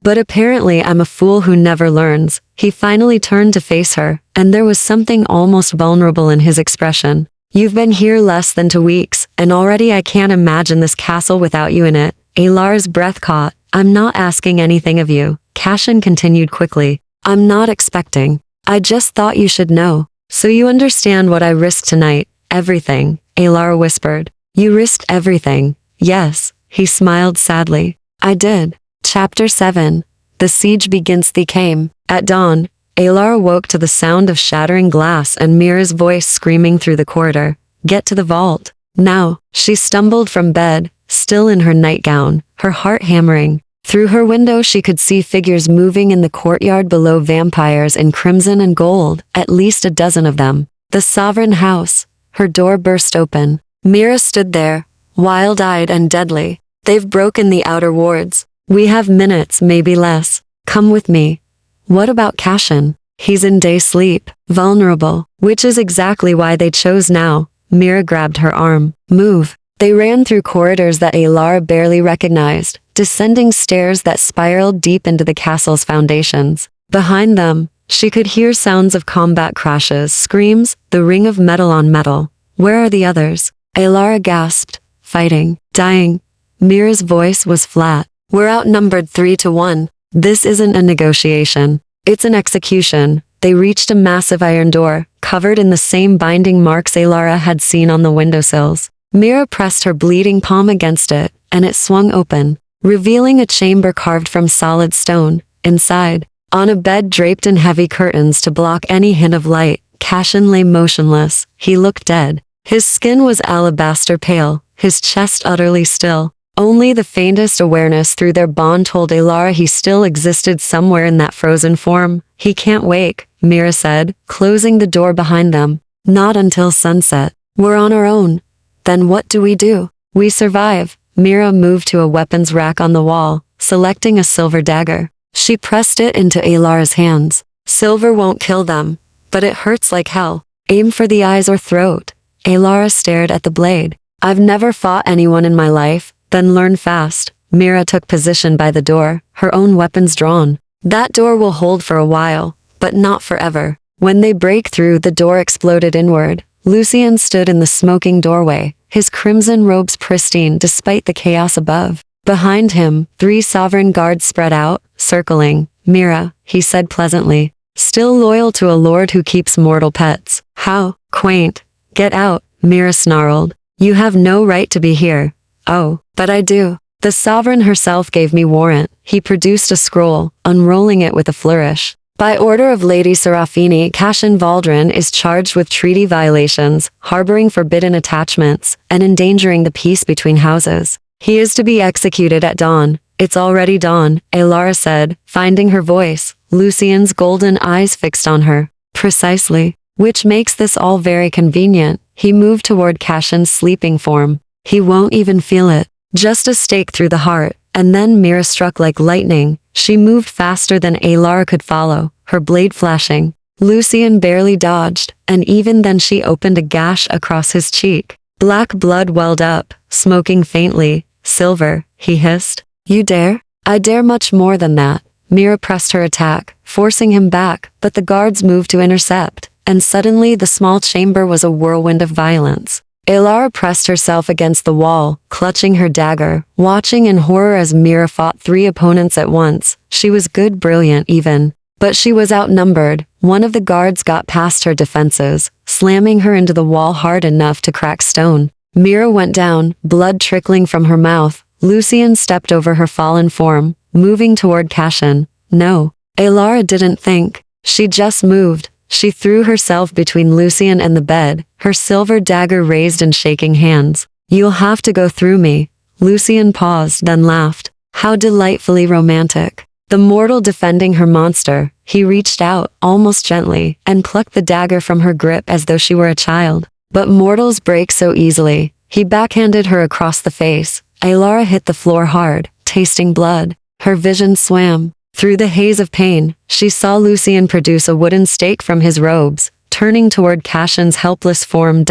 But apparently I'm a fool who never learns." He finally turned to face her, and there was something almost vulnerable in his expression. "You've been here less than 2 weeks, and already I can't imagine this castle without you in it." Elara's breath caught. "I'm not asking anything of you," Cashin continued quickly. "I'm not expecting. I just thought you should know. So you understand what I risked tonight." "Everything," Elara whispered. "You risked everything." "Yes," he smiled sadly. "I did." Chapter 7. The siege begins. They came. At dawn, Elara woke to the sound of shattering glass and Mira's voice screaming through the corridor. "Get to the vault. Now." She stumbled from bed, still in her nightgown, her heart hammering. Through her window she could see figures moving in the courtyard below, vampires in crimson and gold, at least a dozen of them. The Sovereign House. Her door burst open. Mira stood there, wild-eyed and deadly. "They've broken the outer wards. We have minutes, maybe less. Come with me." "What about Cashin?" "He's in day sleep, vulnerable." "Which is exactly why they chose now." Mira grabbed her arm. "Move." They ran through corridors that Elara barely recognized, descending stairs that spiraled deep into the castle's foundations. Behind them, she could hear sounds of combat crashes, screams, the ring of metal on metal. "Where are the others?" Elara gasped. "Fighting. Dying." Mira's voice was flat. "We're outnumbered 3-1. This isn't a negotiation. It's an execution." they reached a massive iron door, covered in the same binding marks Alara had seen on the windowsills. Mira pressed her bleeding palm against it, and it swung open, revealing a chamber carved from solid stone. Inside, on a bed draped in heavy curtains to block any hint of light, Cashin lay motionless. He looked dead. His skin was alabaster pale, his chest utterly still. Only the faintest awareness through their bond told Alara he still existed somewhere in that frozen form. He can't wake, Mira said, closing the door behind them. Not until sunset. We're on our own. Then what do? We survive. Mira moved to a weapons rack on the wall, selecting a silver dagger. She pressed it into Alara's hands. Silver won't kill them, but it hurts like hell. Aim for the eyes or throat. Alara stared at the blade. I've never fought anyone in my life. Then learn fast. Mira took position by the door, her own weapons drawn. That door will hold for a while, but not forever. When they break through, the door exploded inward. Lucien stood in the smoking doorway, his crimson robes pristine despite the chaos above. Behind him, 3 sovereign guards spread out, circling. Mira, he said pleasantly, still loyal to a lord who keeps mortal pets. How quaint. Get out, Mira snarled. You have no right to be here. Oh, but I do. The sovereign herself gave me warrant. He produced a scroll, unrolling it with a flourish. By order of Lady Serafini, Cashin Valdrin is charged with treaty violations, harboring forbidden attachments, and endangering the peace between houses. He is to be executed at dawn. It's already dawn, Alara said, finding her voice. Lucien's golden eyes fixed on her. Precisely. Which makes this all very convenient. He moved toward Cashin's sleeping form. He won't even feel it. Just a stake through the heart. And then Mira struck like lightning. She moved faster than Alara could follow, her blade flashing. Lucien barely dodged, and even then she opened a gash across his cheek. Black blood welled up, smoking faintly. Silver, he hissed. You dare? I dare much more than that. Mira pressed her attack, forcing him back, but the guards moved to intercept, and suddenly the small chamber was a whirlwind of violence. Alara pressed herself against the wall, clutching her dagger, watching in horror as Mira fought 3 opponents at once. She was good, brilliant even. But she was outnumbered. One of the guards got past her defenses, slamming her into the wall hard enough to crack stone. Mira went down, blood trickling from her mouth. Lucien stepped over her fallen form, moving toward Cashin. No, Alara didn't think. She just moved. She threw herself between Lucien and the bed, her silver dagger raised in shaking hands. You'll have to go through me. Lucien paused, then laughed. How delightfully romantic. The mortal defending her monster. He reached out, almost gently, and plucked the dagger from her grip as though she were a child. But mortals break so easily. He backhanded her across the face. Alara hit the floor hard, tasting blood. Her vision swam. Through the haze of pain, she saw Lucien produce a wooden stake from his robes, turning toward Cashin's helpless form.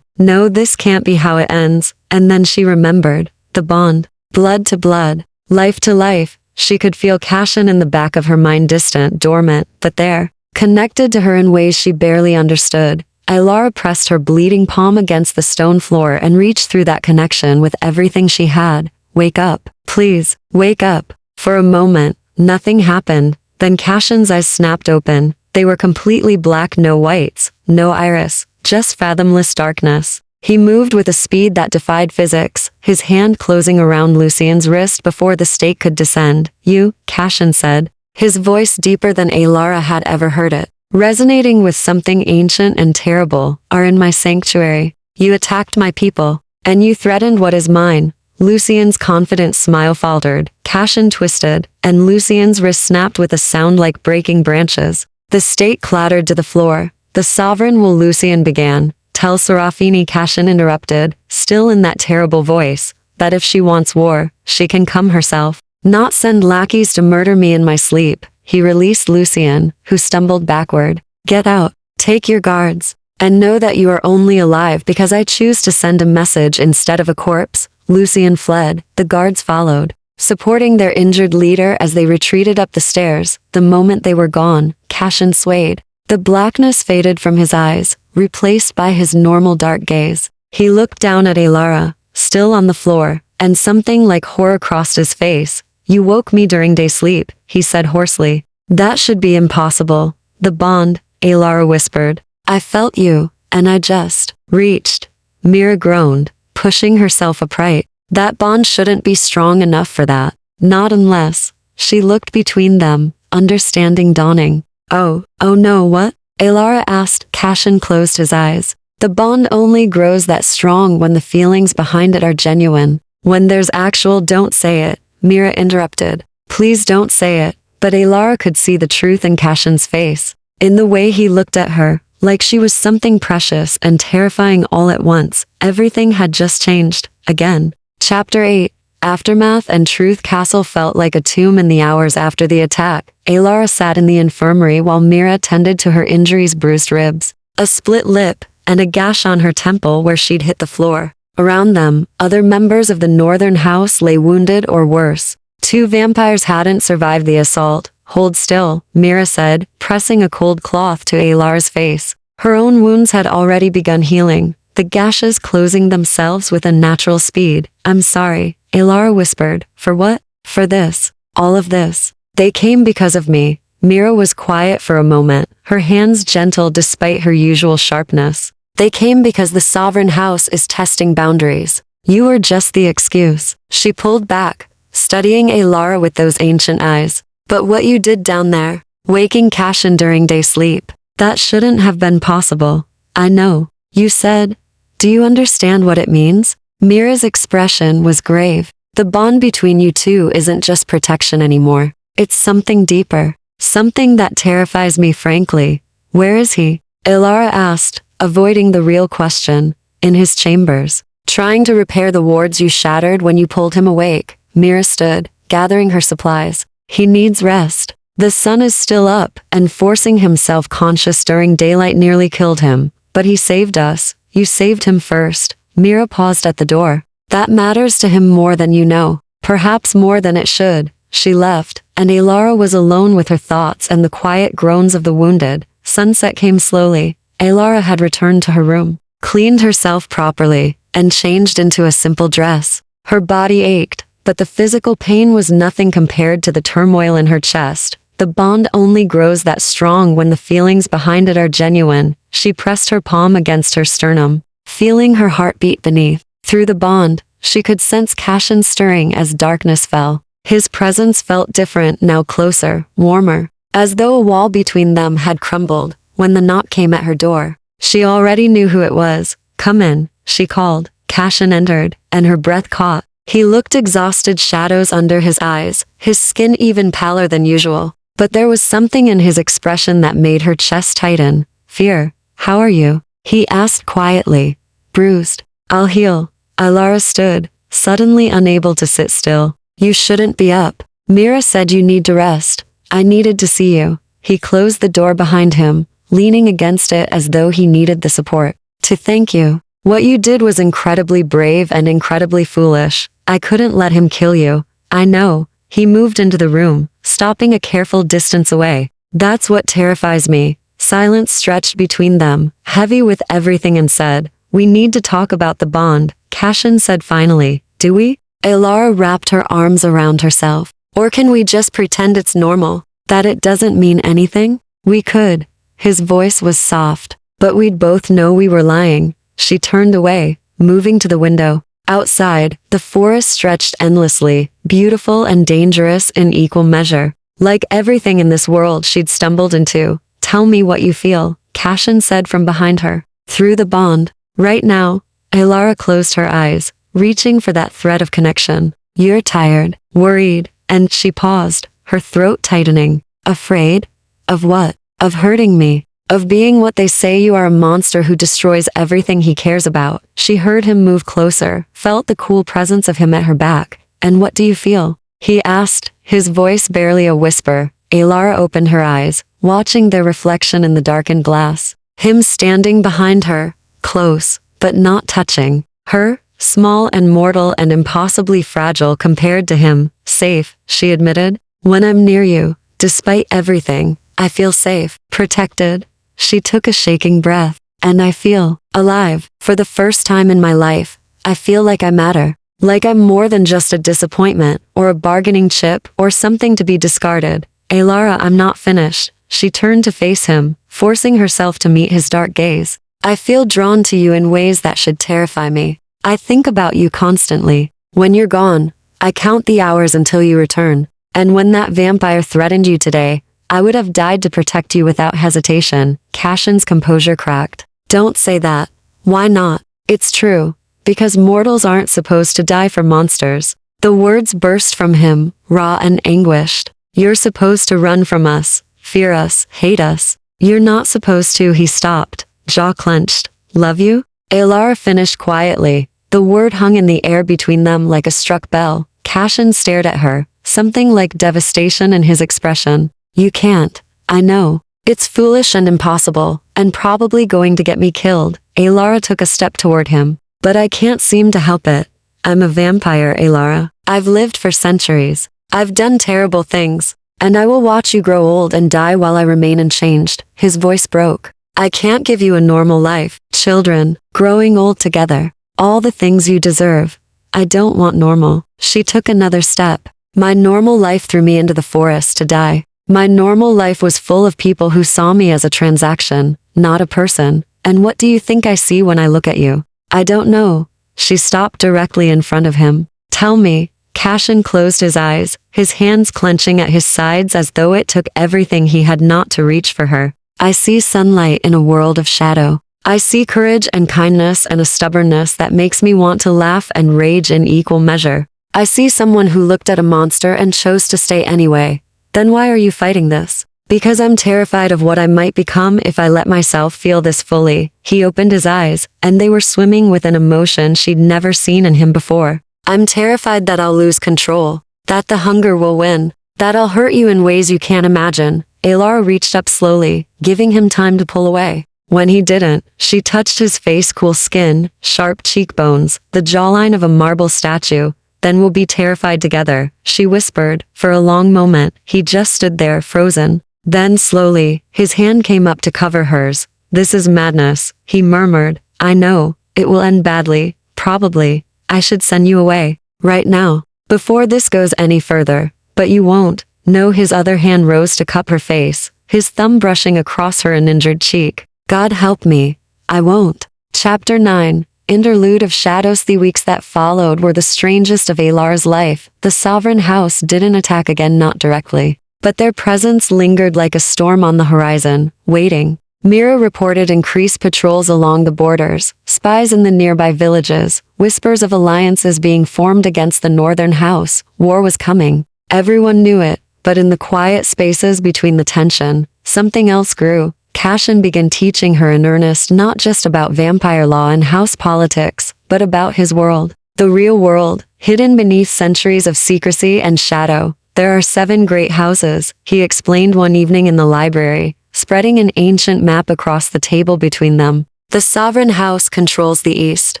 No, this can't be how it ends. And then she remembered. The bond. Blood to blood. Life to life. She could feel Cashin in the back of her mind, distant, dormant, but there, connected to her in ways she barely understood. Alara pressed her bleeding palm against the stone floor and reached through that connection with everything she had. Wake up. Please, wake up. For a moment, nothing happened. Then Cashin's eyes snapped open. They were completely black, no whites, no iris, just fathomless darkness. He moved with a speed that defied physics, his hand closing around Lucien's wrist before the stake could descend. You, Cashin said, his voice deeper than Alara had ever heard it, resonating with something ancient and terrible, are in my sanctuary. You attacked my people, and you threatened what is mine. Lucien's confident smile faltered. Cashin twisted, and Lucien's wrist snapped with a sound like breaking branches. The stake clattered to the floor. The sovereign will, Lucien began. Tell Serafini, Cashin interrupted, still in that terrible voice, that if she wants war, she can come herself. Not send lackeys to murder me in my sleep. He released Lucien, who stumbled backward. Get out. Take your guards. And know that you are only alive because I choose to send a message instead of a corpse. Lucien fled. The guards followed, supporting their injured leader as they retreated up the stairs. The moment they were gone, Cashin swayed. The blackness faded from his eyes, replaced by his normal dark gaze. He looked down at Alara, still on the floor, and something like horror crossed his face. You woke me during day sleep, he said hoarsely. That should be impossible. The bond, Alara whispered. I felt you, and I just reached. Mira groaned, pushing herself upright. That bond shouldn't be strong enough for that. Not unless. She looked between them, understanding dawning. Oh no, what? Alara asked. Cashin closed his eyes. The bond only grows that strong when the feelings behind it are genuine. When there's actual don't say it, Mira interrupted. Please don't say it. But Alara could see the truth in Cashin's face. In the way he looked at her, like she was something precious and terrifying all at once. Everything had just changed. Again. Chapter 8. Aftermath and Truth Castle felt like a tomb in the hours after the attack. Alara sat in the infirmary while Mira tended to her injuries, bruised ribs, a split lip, and a gash on her temple where she'd hit the floor. Around them, other members of the northern house lay wounded or worse. 2 vampires hadn't survived the assault. Hold still, Mira said, pressing a cold cloth to Alara's face. Her own wounds had already begun healing, the gashes closing themselves with a natural speed. I'm sorry, Alara whispered. For what? For this. All of this. They came because of me. Mira was quiet for a moment, her hands gentle despite her usual sharpness. They came because the sovereign house is testing boundaries. You were just the excuse. She pulled back, studying Alara with those ancient eyes. But what you did down there, waking Cashin during day sleep, that shouldn't have been possible. I know. You said. Do you understand what it means? Mira's expression was grave. The bond between you two isn't just protection anymore. It's something deeper. Something that terrifies me, frankly. Where is he? Alara asked, avoiding the real question. In his chambers. Trying to repair the wards you shattered when you pulled him awake. Mira stood, gathering her supplies. He needs rest. The sun is still up, and forcing himself conscious during daylight nearly killed him. But he saved us. You saved him first. Mira paused at the door. That matters to him more than you know. Perhaps more than it should. She left, and Alara was alone with her thoughts and the quiet groans of the wounded. Sunset came slowly. Alara had returned to her room, cleaned herself properly, and changed into a simple dress. Her body ached, but the physical pain was nothing compared to the turmoil in her chest. The bond only grows that strong when the feelings behind it are genuine. She pressed her palm against her sternum, feeling her heart beat beneath. Through the bond, she could sense Cashin stirring as darkness fell. His presence felt different now, closer, warmer, as though a wall between them had crumbled. When the knock came at her door, she already knew who it was. Come in, she called. Cashin entered, and her breath caught. He looked exhausted, shadows under his eyes, his skin even paler than usual. But there was something in his expression that made her chest tighten. Fear. How are you? He asked quietly. Bruised. I'll heal. Alara stood, suddenly unable to sit still. You shouldn't be up. Mira said you need to rest. I needed to see you. He closed the door behind him, leaning against it as though he needed the support. To thank you. What you did was incredibly brave and incredibly foolish. I couldn't let him kill you. I know. He moved into the room, stopping a careful distance away. That's what terrifies me. Silence stretched between them, heavy with everything, and said, we need to talk about the bond. Cashin said finally. Do we? Alara wrapped her arms around herself. Or can we just pretend it's normal? That it doesn't mean anything? We could. His voice was soft, but we'd both know we were lying. She turned away, moving to the window. Outside, the forest stretched endlessly, beautiful and dangerous in equal measure. Like everything in this world she'd stumbled into. Tell me what you feel, Cashin said from behind her. Through the bond. Right now. Alara closed her eyes, reaching for that thread of connection. You're tired, worried, and she paused, her throat tightening. Afraid? Of what? Of hurting me. Of being what they say you are, a monster who destroys everything he cares about. She heard him move closer, felt the cool presence of him at her back. And what do you feel? He asked, his voice barely a whisper. Alara opened her eyes, watching their reflection in the darkened glass. Him standing behind her, close, but not touching. Her, small and mortal and impossibly fragile compared to him. Safe, she admitted. When I'm near you, despite everything, I feel safe, protected. She took a shaking breath. And I feel alive. For the first time in my life, I feel like I matter. Like I'm more than just a disappointment, or a bargaining chip, or something to be discarded. Alara, I'm not finished, She turned to face him, forcing herself to meet his dark gaze. I feel drawn to you in ways that should terrify me. I think about you constantly. When you're gone, I count the hours until you return. And when that vampire threatened you today, I would have died to protect you without hesitation. Cashin's composure cracked. Don't say that. Why not? It's true. Because mortals aren't supposed to die for monsters. The words burst from him, raw and anguished. You're supposed to run from us, fear us, hate us. You're not supposed to. He stopped, jaw clenched. Love you? Alara finished quietly. The word hung in the air between them like a struck bell. Cashin stared at her, something like devastation in his expression. You can't. I know. It's foolish and impossible, and probably going to get me killed. Alara took a step toward him. But I can't seem to help it. I'm a vampire, Alara. I've lived for centuries. I've done terrible things. And I will watch you grow old and die while I remain unchanged. His voice broke. I can't give you a normal life. Children, growing old together. All the things you deserve. I don't want normal. She took another step. My normal life threw me into the forest to die. My normal life was full of people who saw me as a transaction, not a person. And what do you think I see when I look at you? I don't know. She stopped directly in front of him. Tell me. Cashin closed his eyes, his hands clenching at his sides as though it took everything he had not to reach for her. I see sunlight in a world of shadow. I see courage and kindness and a stubbornness that makes me want to laugh and rage in equal measure. I see someone who looked at a monster and chose to stay anyway. Then why are you fighting this? Because I'm terrified of what I might become if I let myself feel this fully. He opened his eyes, and they were swimming with an emotion she'd never seen in him before. I'm terrified that I'll lose control, that the hunger will win, that I'll hurt you in ways you can't imagine. Alara reached up slowly, giving him time to pull away. When he didn't, she touched his face, cool skin, sharp cheekbones, the jawline of a marble statue. Then we'll be terrified together, she whispered. For a long moment, he just stood there, frozen. Then slowly, his hand came up to cover hers. This is madness, he murmured. I know, it will end badly, probably. I should send you away, right now, before this goes any further. But you won't. No, his other hand rose to cup her face, his thumb brushing across her uninjured cheek. God help me. I won't. Chapter 9. Interlude of Shadows. The weeks that followed were the strangest of Alara's life. The Sovereign House didn't attack again, not directly. But their presence lingered like a storm on the horizon, waiting. Mira reported increased patrols along the borders, spies in the nearby villages, whispers of alliances being formed against the Northern House. War was coming. Everyone knew it, but in the quiet spaces between the tension, something else grew. Cashin began teaching her in earnest not just about vampire law and house politics, but about his world. The real world, hidden beneath centuries of secrecy and shadow. There are 7 great houses, he explained one evening in the library, spreading an ancient map across the table between them. The Sovereign House controls the east.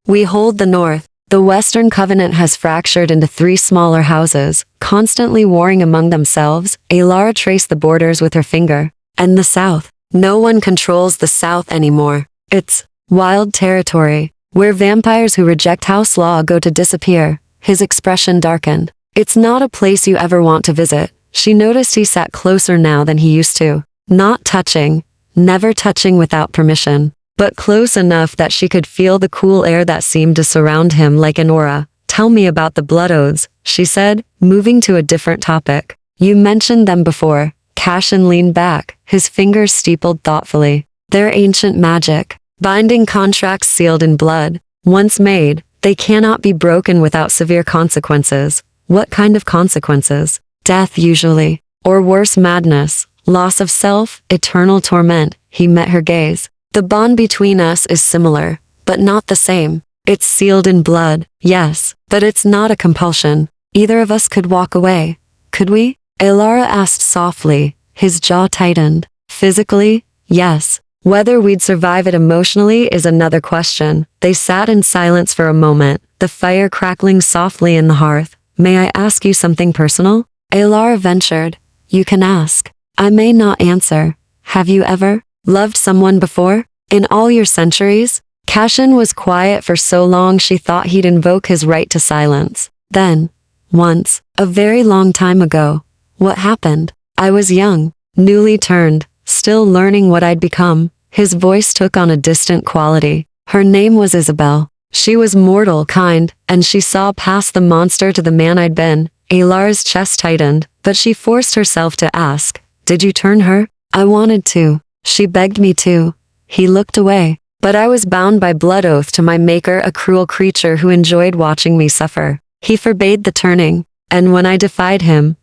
We hold the north. The Western Covenant has fractured into 3 smaller houses, constantly warring among themselves. Alara traced the borders with her finger. And the south. No one controls the south anymore. It's wild territory, where vampires who reject house law go to disappear. His expression darkened. It's not a place you ever want to visit. She noticed he sat closer now than he used to. Not touching, never touching without permission, but close enough that she could feel the cool air that seemed to surround him like an aura. Tell me about the blood oaths, she said, moving to a different topic. You mentioned them before. Cashin leaned back, his fingers steepled thoughtfully. They're ancient magic, binding contracts sealed in blood. Once made, they cannot be broken without severe consequences. What kind of consequences? Death usually. Or worse, madness. Loss of self, eternal torment. He met her gaze. The bond between us is similar, but not the same. It's sealed in blood, yes, but it's not a compulsion. Either of us could walk away. Could we? Alara asked softly, his jaw tightened. Physically, yes. Whether we'd survive it emotionally is another question. They sat in silence for a moment, the fire crackling softly in the hearth. May I ask you something personal? Alara ventured. You can ask. I may not answer. Have you ever loved someone before? In all your centuries? Cashin was quiet for so long she thought he'd invoke his right to silence. Then, once, a very long time ago. What happened? I was young. newly turned, still learning what I'd become. His voice took on a distant quality. Her name was Isabel. She was mortal kind, and she saw past the monster to the man I'd been. Alar's chest tightened, but she forced herself to ask, "Did you turn her?" "I wanted to. She begged me to." He looked away. "But I was bound by blood oath to my maker, a cruel creature who enjoyed watching me suffer. He forbade the turning. And when I defied him,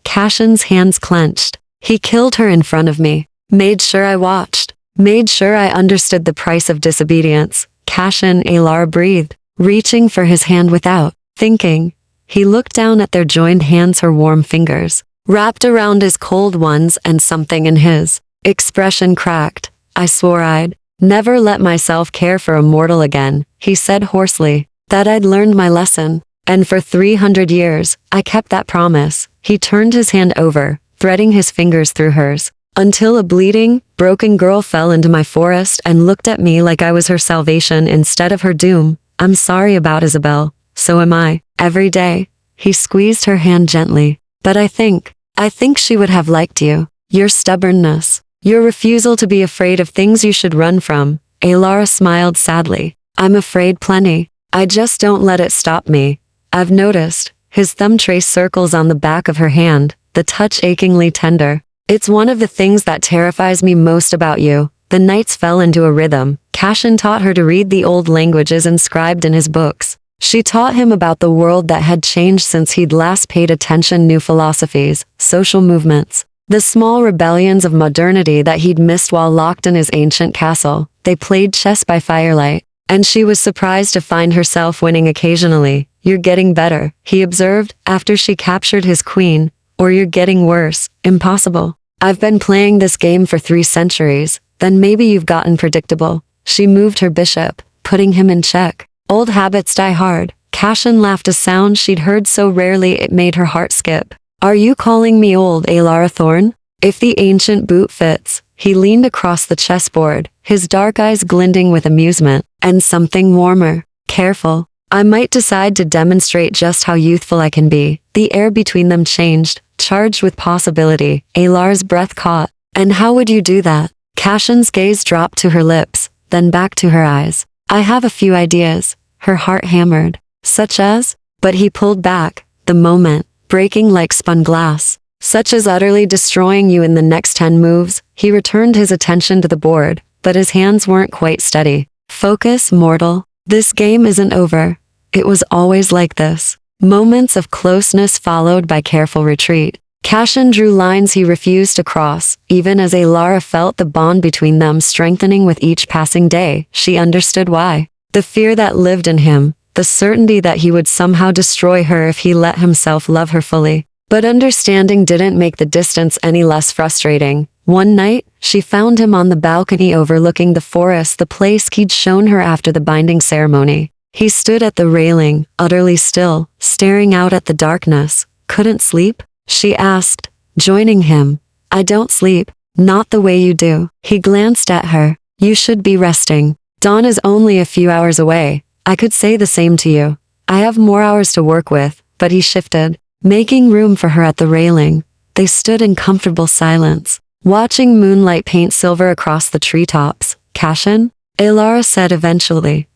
Cashin's hands clenched. He killed her in front of me. Made sure I watched. Made sure I understood the price of disobedience." Cashin, Alar breathed, reaching for his hand without thinking. He looked down at their joined hands, her warm fingers wrapped around his cold ones, and something in his expression cracked. "I swore I'd never let myself care for a mortal again," he said hoarsely. "That I'd learned my lesson. And for 300 years, I kept that promise." He turned his hand over, threading his fingers through hers, until a bleeding, broken girl fell into my forest and looked at me like I was her salvation instead of her doom. "I'm sorry about Isabel. So am I. Every day." He squeezed her hand gently. "But I think she would have liked you. Your stubbornness. Your refusal to be afraid of things you should run from." Alara smiled sadly. "I'm afraid plenty. I just don't let it stop me. I've noticed." His thumb traced circles on the back of her hand, the touch achingly tender. "It's one of the things that terrifies me most about you." The nights fell into a rhythm. Cashin taught her to read the old languages inscribed in his books. She taught him about the world that had changed since he'd last paid attention, new philosophies, social movements, the small rebellions of modernity that he'd missed while locked in his ancient castle. They played chess by firelight, and she was surprised to find herself winning occasionally. "You're getting better," he observed, after she captured his queen. "Or you're getting worse. Impossible. I've been playing this game for 3 centuries. Then maybe you've gotten predictable." She moved her bishop, putting him in check. "Old habits die hard." Cashin laughed, a sound she'd heard so rarely it made her heart skip. "Are you calling me old, Alara Thorn? If the ancient boot fits." He leaned across the chessboard, his dark eyes glinting with amusement, and something warmer. "Careful. I might decide to demonstrate just how youthful I can be." The air between them changed, charged with possibility. Alar's breath caught. "And how would you do that?" Cashin's gaze dropped to her lips, then back to her eyes. "I have a few ideas." Her heart hammered. "Such as?" But he pulled back, the moment breaking like spun glass. "Such as utterly destroying you in the next 10 moves." He returned his attention to the board, but his hands weren't quite steady. "Focus, mortal. This game isn't over. It was always like this." Moments of closeness followed by careful retreat. Cashin drew lines he refused to cross, even as Alara felt the bond between them strengthening with each passing day. She understood why. The fear that lived in him, the certainty that he would somehow destroy her if he let himself love her fully. But understanding didn't make the distance any less frustrating. One night, she found him on the balcony overlooking the forest, the place he'd shown her after the binding ceremony. He stood at the railing, utterly still, staring out at the darkness. "Couldn't sleep?" she asked, joining him. "I don't sleep. Not the way you do." He glanced at her. "You should be resting. Dawn is only a few hours away. I could say the same to you. I have more hours to work with." But he shifted, making room for her at the railing. They stood in comfortable silence, watching moonlight paint silver across the treetops. "Cashin?" Alara said eventually.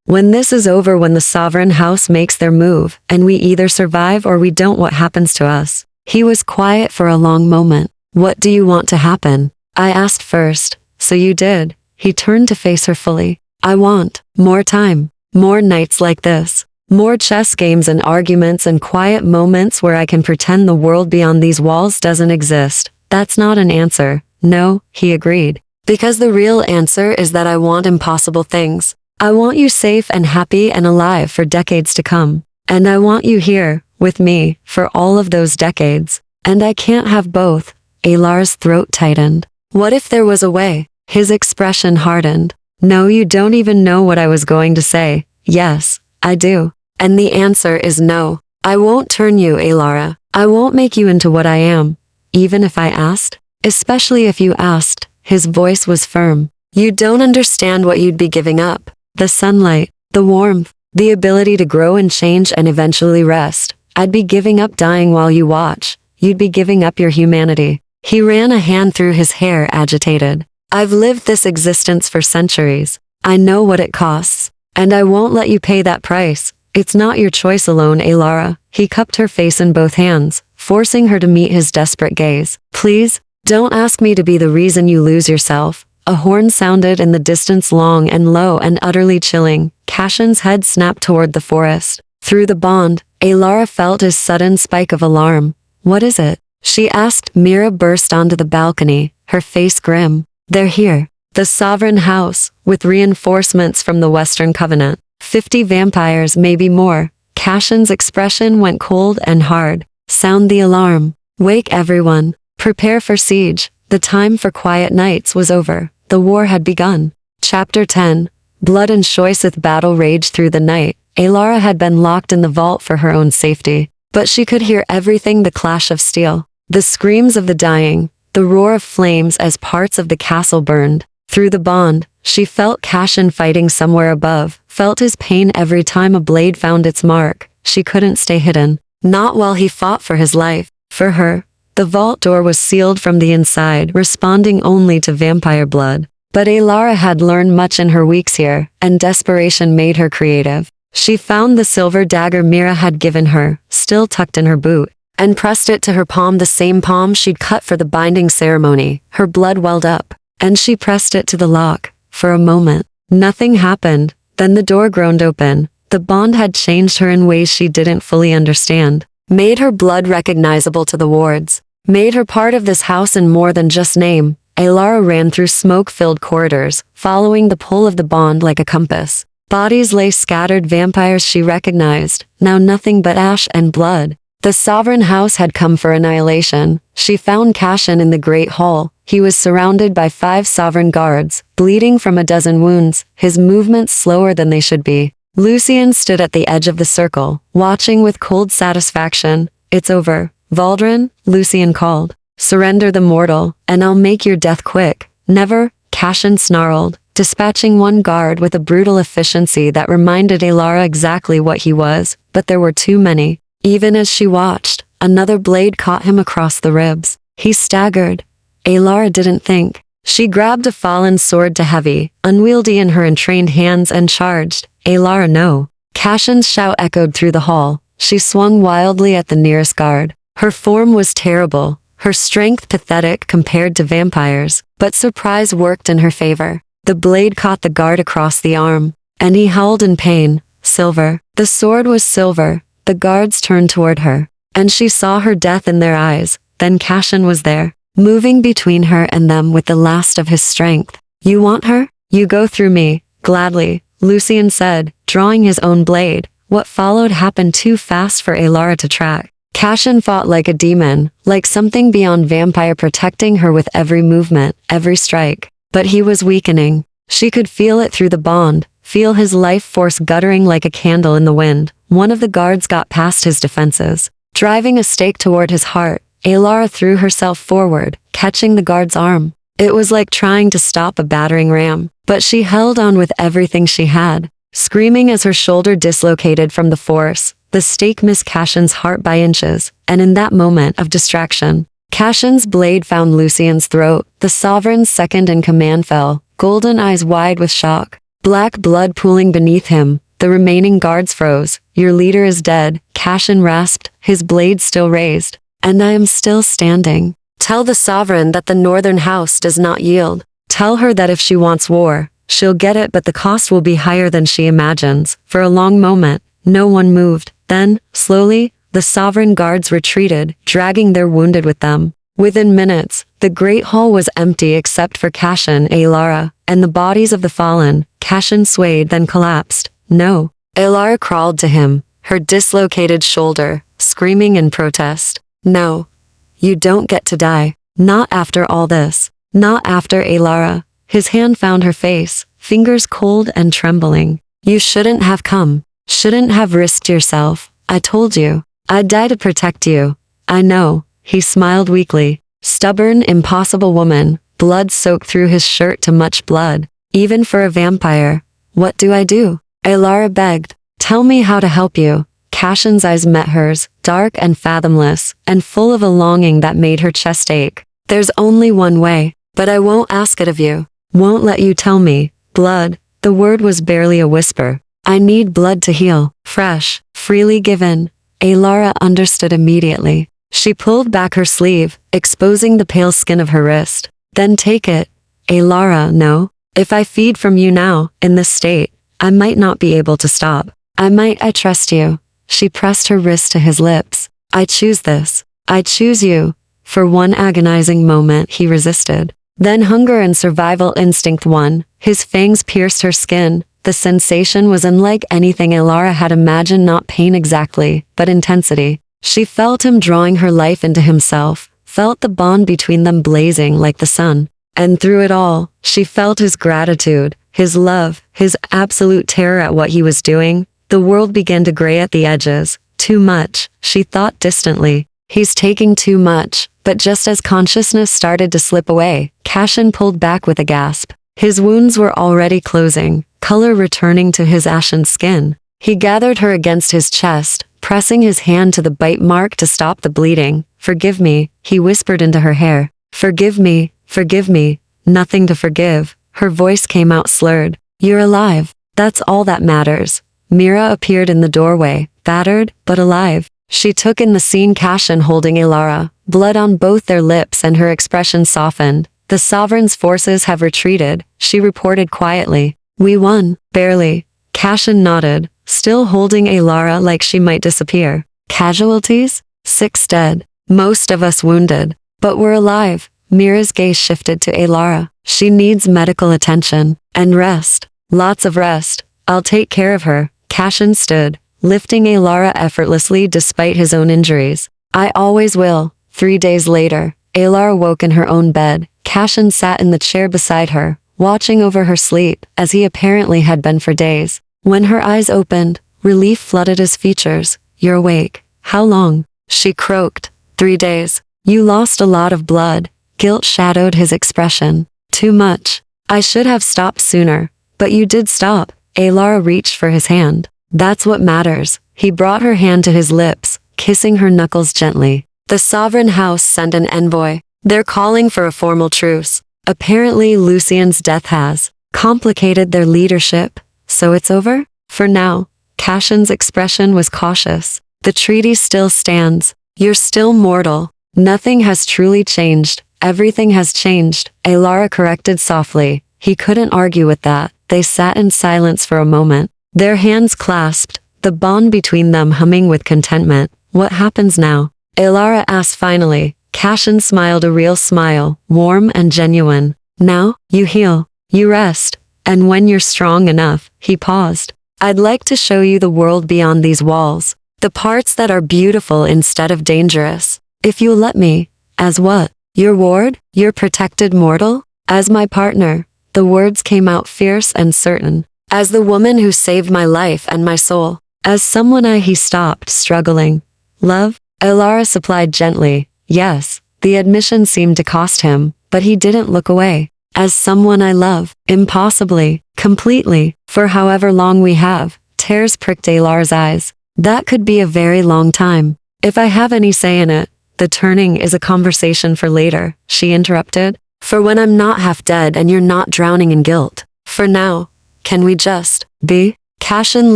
"When this is over, when the sovereign house makes their move, and we either survive or we don't, what happens to us?" He was quiet for a long moment. "What do you want to happen?" I asked first. "So you did." He turned to face her fully. "I want more time. More nights like this. More chess games and arguments and quiet moments where I can pretend the world beyond these walls doesn't exist." "That's not an answer." "No," he agreed. "Because the real answer is that I want impossible things. I want you safe and happy and alive for decades to come. And I want you here, with me, for all of those decades. And I can't have both." Alar's throat tightened. "What if there was a way?" His expression hardened. "No, you don't even know what I was going to say." "Yes, I do. And the answer is no. I won't turn you, Alara. I won't make you into what I am. Even if I asked? Especially if you asked." His voice was firm. "You don't understand what you'd be giving up. The sunlight, the warmth, the ability to grow and change and eventually rest. I'd be giving up dying while you watch. You'd be giving up your humanity." He ran a hand through his hair, agitated. I've lived this existence for centuries. I know what it costs. And I won't let you pay that price. It's not your choice alone, Alara. He cupped her face in both hands, forcing her to meet his desperate gaze. Please, don't ask me to be the reason you lose yourself. A horn sounded in the distance, long and low and utterly chilling. Cashin's head snapped toward the forest. Through the bond, Alara felt a sudden spike of alarm. What is it? She asked. Mira burst onto the balcony, her face grim. They're here. The Sovereign House, with reinforcements from the Western Covenant. 50 vampires, maybe more. Cashin's expression went cold and hard. Sound the alarm. Wake everyone. Prepare for siege. The time for quiet nights was over. The war had begun. Chapter 10. Blood and Shoisith battle raged through the night. Alara had been locked in the vault for her own safety. But she could hear everything: the clash of steel, the screams of the dying, the roar of flames as parts of the castle burned. Through the bond, she felt Cashin fighting somewhere above, felt his pain every time a blade found its mark. She couldn't stay hidden. Not while he fought for his life. For her, the vault door was sealed from the inside, responding only to vampire blood. But Alara had learned much in her weeks here, and desperation made her creative. She found the silver dagger Mira had given her, still tucked in her boot, and pressed it to her palm, the same palm she'd cut for the binding ceremony. Her blood welled up, and she pressed it to the lock. For a moment, nothing happened. Then the door groaned open. The bond had changed her in ways she didn't fully understand. Made her blood recognizable to the wards. Made her part of this house in more than just name. Alara ran through smoke-filled corridors, following the pull of the bond like a compass. Bodies lay scattered, vampires she recognized, now nothing but ash and blood. The Sovereign House had come for annihilation. She found Cashin in the Great Hall. He was surrounded by 5 Sovereign guards, bleeding from a dozen wounds, his movements slower than they should be. Lucian stood at the edge of the circle, watching with cold satisfaction. It's over, Valdrin, Lucian called. Surrender the mortal, and I'll make your death quick. Never, Cashin snarled, dispatching one guard with a brutal efficiency that reminded Alara exactly what he was, but there were too many. Even as she watched, another blade caught him across the ribs. He staggered. Alara didn't think. She grabbed a fallen sword to heavy, unwieldy in her entrained hands, and charged. Alara, no. Cashin's shout echoed through the hall. She swung wildly at the nearest guard. Her form was terrible, her strength pathetic compared to vampires, but surprise worked in her favor. The blade caught the guard across the arm, and he howled in pain. Silver. The sword was silver. The guards turned toward her, and she saw her death in their eyes. Then Cashin was there, moving between her and them with the last of his strength. You want her? You go through me. Gladly, Lucian said, drawing his own blade. What followed happened too fast for Alara to track. Cashin fought like a demon, like something beyond vampire, protecting her with every movement, every strike. But he was weakening. She could feel it through the bond, feel his life force guttering like a candle in the wind. One of the guards got past his defenses, driving a stake toward his heart. Alara threw herself forward, catching the guard's arm. It was like trying to stop a battering ram, but she held on with everything she had. Screaming as her shoulder dislocated from the force, the stake missed Cashin's heart by inches, and in that moment of distraction, Cashin's blade found Lucian's throat. The Sovereign's second in command fell, golden eyes wide with shock, black blood pooling beneath him. The remaining guards froze. Your leader is dead, Cashin rasped, his blade still raised. And I am still standing. Tell the Sovereign that the Northern House does not yield. Tell her that if she wants war, she'll get it, but the cost will be higher than she imagines. For a long moment, no one moved. Then, slowly, the Sovereign guards retreated, dragging their wounded with them. Within minutes, the Great Hall was empty except for Cashin, Alara, and the bodies of the fallen. Cashin swayed, then collapsed. No. Alara crawled to him, her dislocated shoulder, screaming in protest. No. You don't get to die. Not after all this. Not after, Alara. His hand found her face, fingers cold and trembling. You shouldn't have come. Shouldn't have risked yourself. I told you. I'd die to protect you. I know. He smiled weakly. Stubborn, impossible woman. Blood soaked through his shirt to much blood. Even for a vampire. What do I do? Alara begged. Tell me how to help you. Cashin's eyes met hers, dark and fathomless, and full of a longing that made her chest ache. There's only one way, but I won't ask it of you. Won't let you tell me. Blood. The word was barely a whisper. I need blood to heal. Fresh. Freely given. Alara understood immediately. She pulled back her sleeve, exposing the pale skin of her wrist. Then take it. Alara, no. If I feed from you now, in this state, I might not be able to stop. I trust you. She pressed her wrist to his lips. I choose this. I choose you. For one agonizing moment he resisted. Then hunger and survival instinct won. His fangs pierced her skin. The sensation was unlike anything Alara had imagined, not pain exactly, but intensity. She felt him drawing her life into himself, felt the bond between them blazing like the sun. And through it all, she felt his gratitude, his love, his absolute terror at what he was doing. The world began to gray at the edges. Too much, she thought distantly. He's taking too much. But just as consciousness started to slip away, Cashin pulled back with a gasp. His wounds were already closing, color returning to his ashen skin. He gathered her against his chest, pressing his hand to the bite mark to stop the bleeding. Forgive me, he whispered into her hair. Forgive me, forgive me. Nothing to forgive. Her voice came out slurred. You're alive. That's all that matters. Mira appeared in the doorway, battered, but alive. She took in the scene, Cashin holding Alara, blood on both their lips, and her expression softened. The Sovereign's forces have retreated, she reported quietly. We won, barely. Cashin nodded, still holding Alara like she might disappear. Casualties? 6 dead. Most of us wounded. But we're alive. Mira's gaze shifted to Alara. She needs medical attention. And rest. Lots of rest. I'll take care of her. Cashin stood, lifting Alara effortlessly despite his own injuries. I always will. 3 days later, Alara woke in her own bed. Cashin sat in the chair beside her, watching over her sleep, as he apparently had been for days. When her eyes opened, relief flooded his features. You're awake. How long? She croaked. 3 days. You lost a lot of blood. Guilt shadowed his expression. Too much. I should have stopped sooner. But you did stop. Alara reached for his hand. That's what matters. He brought her hand to his lips, kissing her knuckles gently. The Sovereign House sent an envoy. They're calling for a formal truce. Apparently Lucien's death has complicated their leadership. So it's over? For now. Cashin's expression was cautious. The treaty still stands. You're still mortal. Nothing has truly changed. Everything has changed, Alara corrected softly. He couldn't argue with that. They sat in silence for a moment. Their hands clasped, the bond between them humming with contentment. What happens now? Alara asked finally. Cashin smiled, a real smile, warm and genuine. Now, you heal. You rest. And when you're strong enough, he paused. I'd like to show you the world beyond these walls. The parts that are beautiful instead of dangerous. If you'll let me. As what? Your ward? Your protected mortal? As my partner. The words came out fierce and certain. As the woman who saved my life and my soul. As someone he stopped, struggling. Love? Alara supplied gently. Yes. The admission seemed to cost him, but he didn't look away. As someone I love. Impossibly. Completely. For however long we have. Tears pricked Alara's eyes. That could be a very long time. If I have any say in it. The turning is a conversation for later, she interrupted. For when I'm not half dead and you're not drowning in guilt. For now, can we just be? Cashin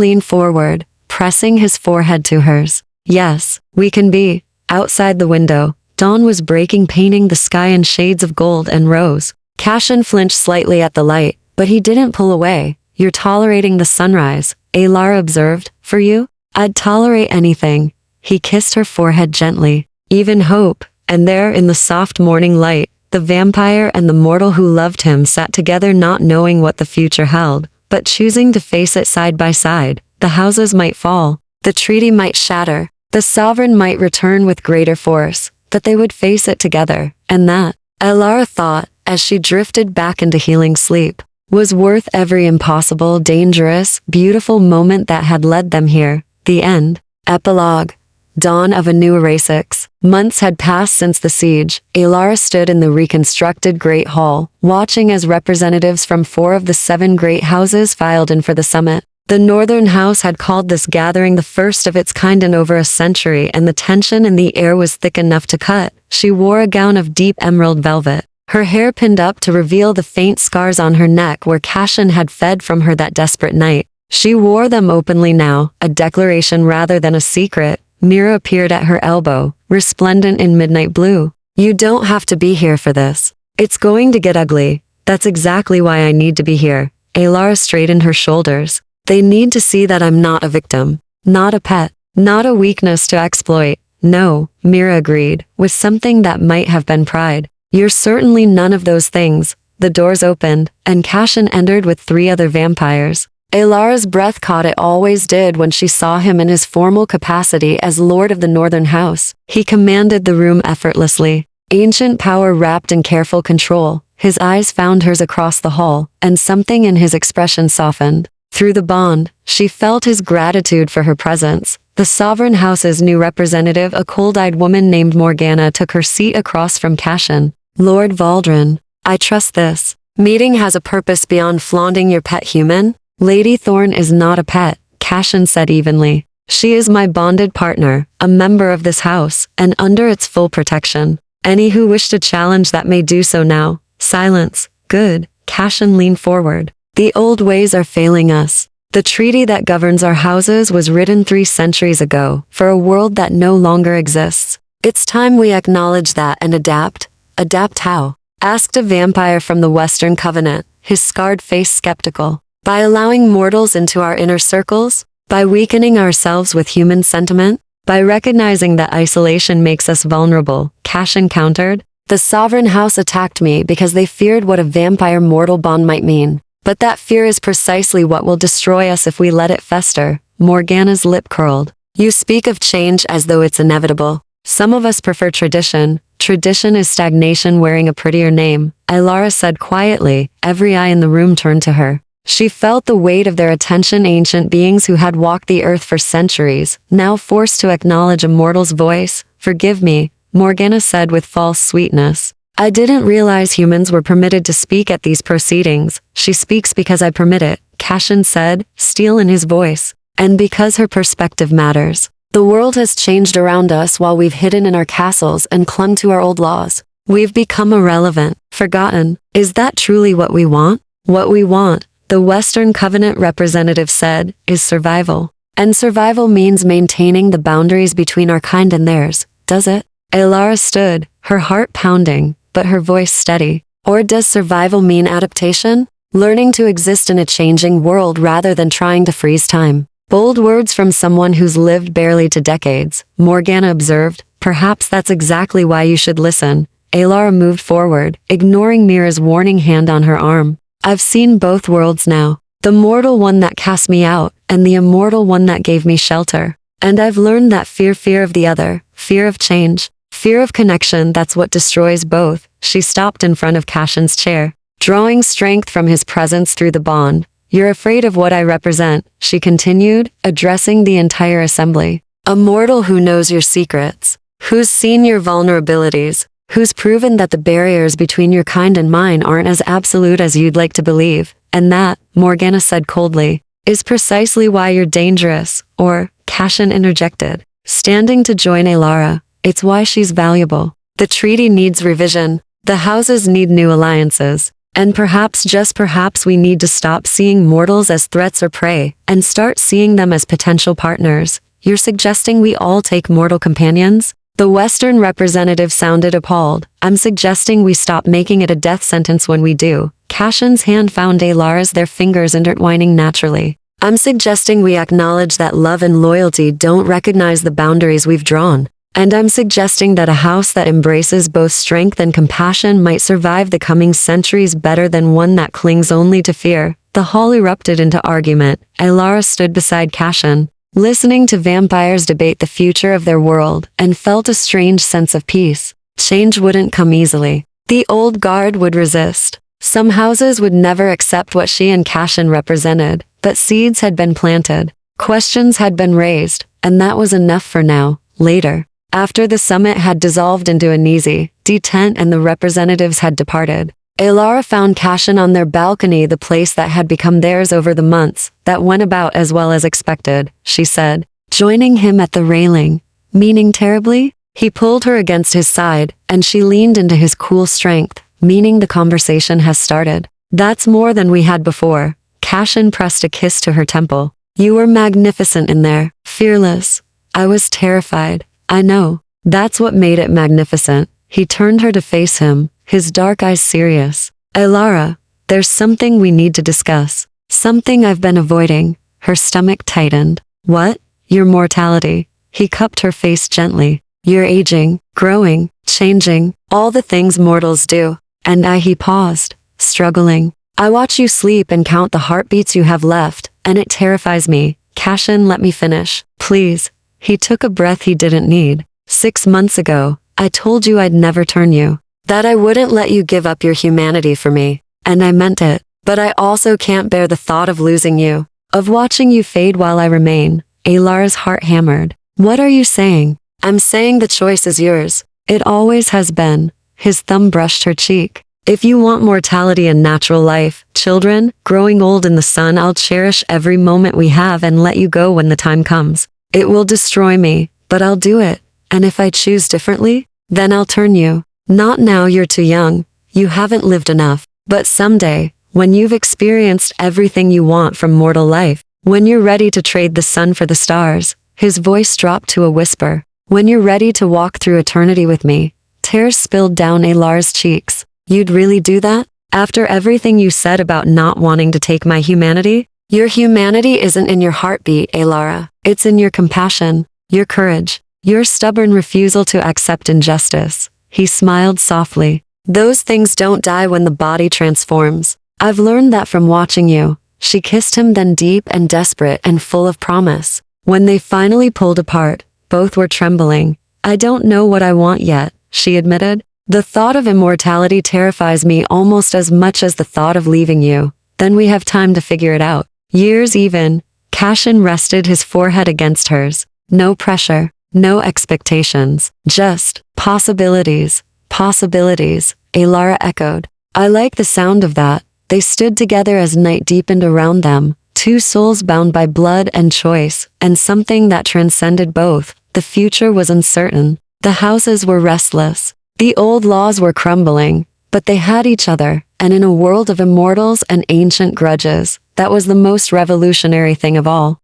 leaned forward, pressing his forehead to hers. Yes, we can be. Outside the window, dawn was breaking, painting the sky in shades of gold and rose. Cashin flinched slightly at the light, but he didn't pull away. You're tolerating the sunrise, Alara observed. For you, I'd tolerate anything. He kissed her forehead gently. Even hope. And there in the soft morning light, the vampire and the mortal who loved him sat together, not knowing what the future held, but choosing to face it side by side. The houses might fall. The treaty might shatter. The sovereign might return with greater force, but they would face it together. And that, Alara thought, as she drifted back into healing sleep, was worth every impossible, dangerous, beautiful moment that had led them here. The end. Epilogue. Dawn of a new Erasix. Months had passed since the siege. Alara stood in the reconstructed Great Hall, watching as representatives from 4 of the 7 great houses filed in for the summit. The Northern House had called this gathering the first of its kind in over a century, and the tension in the air was thick enough to cut. She wore a gown of deep emerald velvet, her hair pinned up to reveal the faint scars on her neck where Cashin had fed from her that desperate night. She wore them openly now, a declaration rather than a secret. Mira appeared at her elbow, resplendent in midnight blue. "You don't have to be here for this. It's going to get ugly. That's exactly why I need to be here." Alara straightened her shoulders. "They need to see that I'm not a victim, not a pet, not a weakness to exploit." "No," Mira agreed, with something that might have been pride. "You're certainly none of those things." The doors opened, and Cashin entered with 3 other vampires. Alara's breath caught. It always did when she saw him in his formal capacity as Lord of the Northern House. He commanded the room effortlessly, ancient power wrapped in careful control. His eyes found hers across the hall, and something in his expression softened. Through the bond, she felt his gratitude for her presence. The Sovereign House's new representative, a cold-eyed woman named Morgana, took her seat across from Cashin. "Lord Valdrin, I trust this meeting has a purpose beyond flaunting your pet human." "Lady Thorn is not a pet," Cashin said evenly. "She is my bonded partner, a member of this house, and under its full protection. Any who wish to challenge that may do so now." Silence. "Good." Cashin leaned forward. "The old ways are failing us. The treaty that governs our houses was written 3 centuries ago, for a world that no longer exists. It's time we acknowledge that and adapt." "Adapt how?" asked a vampire from the Western Covenant, his scarred face skeptical. "By allowing mortals into our inner circles? By weakening ourselves with human sentiment? By recognizing that isolation makes us vulnerable," Cashin countered. "The Sovereign House attacked me because they feared what a vampire-mortal bond might mean. But that fear is precisely what will destroy us if we let it fester." Morgana's lip curled. "You speak of change as though it's inevitable. Some of us prefer tradition. Tradition is stagnation wearing a prettier name," Alara said quietly. Every eye in the room turned to her. She felt the weight of their attention, ancient beings who had walked the earth for centuries, now forced to acknowledge a mortal's voice. "Forgive me," Morgana said with false sweetness. "I didn't realize humans were permitted to speak at these proceedings." "She speaks because I permit it," Cashin said, steel in his voice. "And because her perspective matters. The world has changed around us while we've hidden in our castles and clung to our old laws. We've become irrelevant, forgotten. Is that truly what we want?" "What we want," the Western Covenant representative said, "is survival. And survival means maintaining the boundaries between our kind and theirs, does it?" Alara stood, her heart pounding, but her voice steady. "Or does survival mean adaptation? Learning to exist in a changing world rather than trying to freeze time?" Bold words from someone who's lived barely 2 decades, Morgana observed. "Perhaps that's exactly why you should listen." Alara moved forward, ignoring Mira's warning hand on her arm. "I've seen both worlds now. The mortal one that cast me out, and the immortal one that gave me shelter. And I've learned that fear of the other, fear of change, fear of connection, that's what destroys both." She stopped in front of Cashin's chair, drawing strength from his presence through the bond. "You're afraid of what I represent," she continued, addressing the entire assembly. "A mortal who knows your secrets, who's seen your vulnerabilities, who's proven that the barriers between your kind and mine aren't as absolute as you'd like to believe. And that," Morgana said coldly, "is precisely why you're dangerous." Or, Cashin interjected, standing to join Alara, "it's why she's valuable. The treaty needs revision. The houses need new alliances. And perhaps, just perhaps, we need to stop seeing mortals as threats or prey, and start seeing them as potential partners." "You're suggesting we all take mortal companions?" The Western representative sounded appalled. "I'm suggesting we stop making it a death sentence when we do." Cashin's hand found Alara's, their fingers intertwining naturally. "I'm suggesting we acknowledge that love and loyalty don't recognize the boundaries we've drawn. And I'm suggesting that a house that embraces both strength and compassion might survive the coming centuries better than one that clings only to fear." The hall erupted into argument. Alara stood beside Cashin, listening to vampires debate the future of their world, and felt a strange sense of peace. Change wouldn't come easily. The old guard would resist. Some houses would never accept what she and Cashin represented, but seeds had been planted. Questions had been raised, and that was enough for now. Later, after the summit had dissolved into uneasy detent and the representatives had departed, Alara found Cashin on their balcony, the place that had become theirs over the months, that went about as well as expected, she said, joining him at the railing. Meaning terribly? He pulled her against his side, and she leaned into his cool strength, meaning the conversation has started. That's more than we had before. Cashin pressed a kiss to her temple. You were magnificent in there, fearless. I was terrified. I know. That's what made it magnificent. He turned her to face him, his dark eyes serious. Alara, there's something we need to discuss. Something I've been avoiding. Her stomach tightened. What? Your mortality. He cupped her face gently. You're aging, growing, changing, all the things mortals do. And he paused, struggling. I watch you sleep and count the heartbeats you have left, and it terrifies me. Cashin, let me finish, please. He took a breath he didn't need. 6 months ago, I told you I'd never turn you. That I wouldn't let you give up your humanity for me. And I meant it. But I also can't bear the thought of losing you. Of watching you fade while I remain. Alara's heart hammered. What are you saying? I'm saying the choice is yours. It always has been. His thumb brushed her cheek. If you want mortality and natural life, children, growing old in the sun, I'll cherish every moment we have and let you go when the time comes. It will destroy me, but I'll do it. And if I choose differently, then I'll turn you. Not now, you're too young. You haven't lived enough. But someday, when you've experienced everything you want from mortal life, when you're ready to trade the sun for the stars, his voice dropped to a whisper. When you're ready to walk through eternity with me. Tears spilled down Alara's cheeks. You'd really do that? After everything you said about not wanting to take my humanity? Your humanity isn't in your heartbeat, Alara. It's in your compassion, your courage, your stubborn refusal to accept injustice. He smiled softly. Those things don't die when the body transforms. I've learned that from watching you. She kissed him, then deep and desperate and full of promise. When they finally pulled apart, both were trembling. I don't know what I want yet, she admitted. The thought of immortality terrifies me almost as much as the thought of leaving you. Then we have time to figure it out. Years even. Cashin rested his forehead against hers. No pressure, no expectations. Just possibilities. Possibilities, Alara echoed. I like the sound of that. They stood together as night deepened around them. Two souls bound by blood and choice, and something that transcended both. The future was uncertain. The houses were restless. The old laws were crumbling, but they had each other, and in a world of immortals and ancient grudges, that was the most revolutionary thing of all.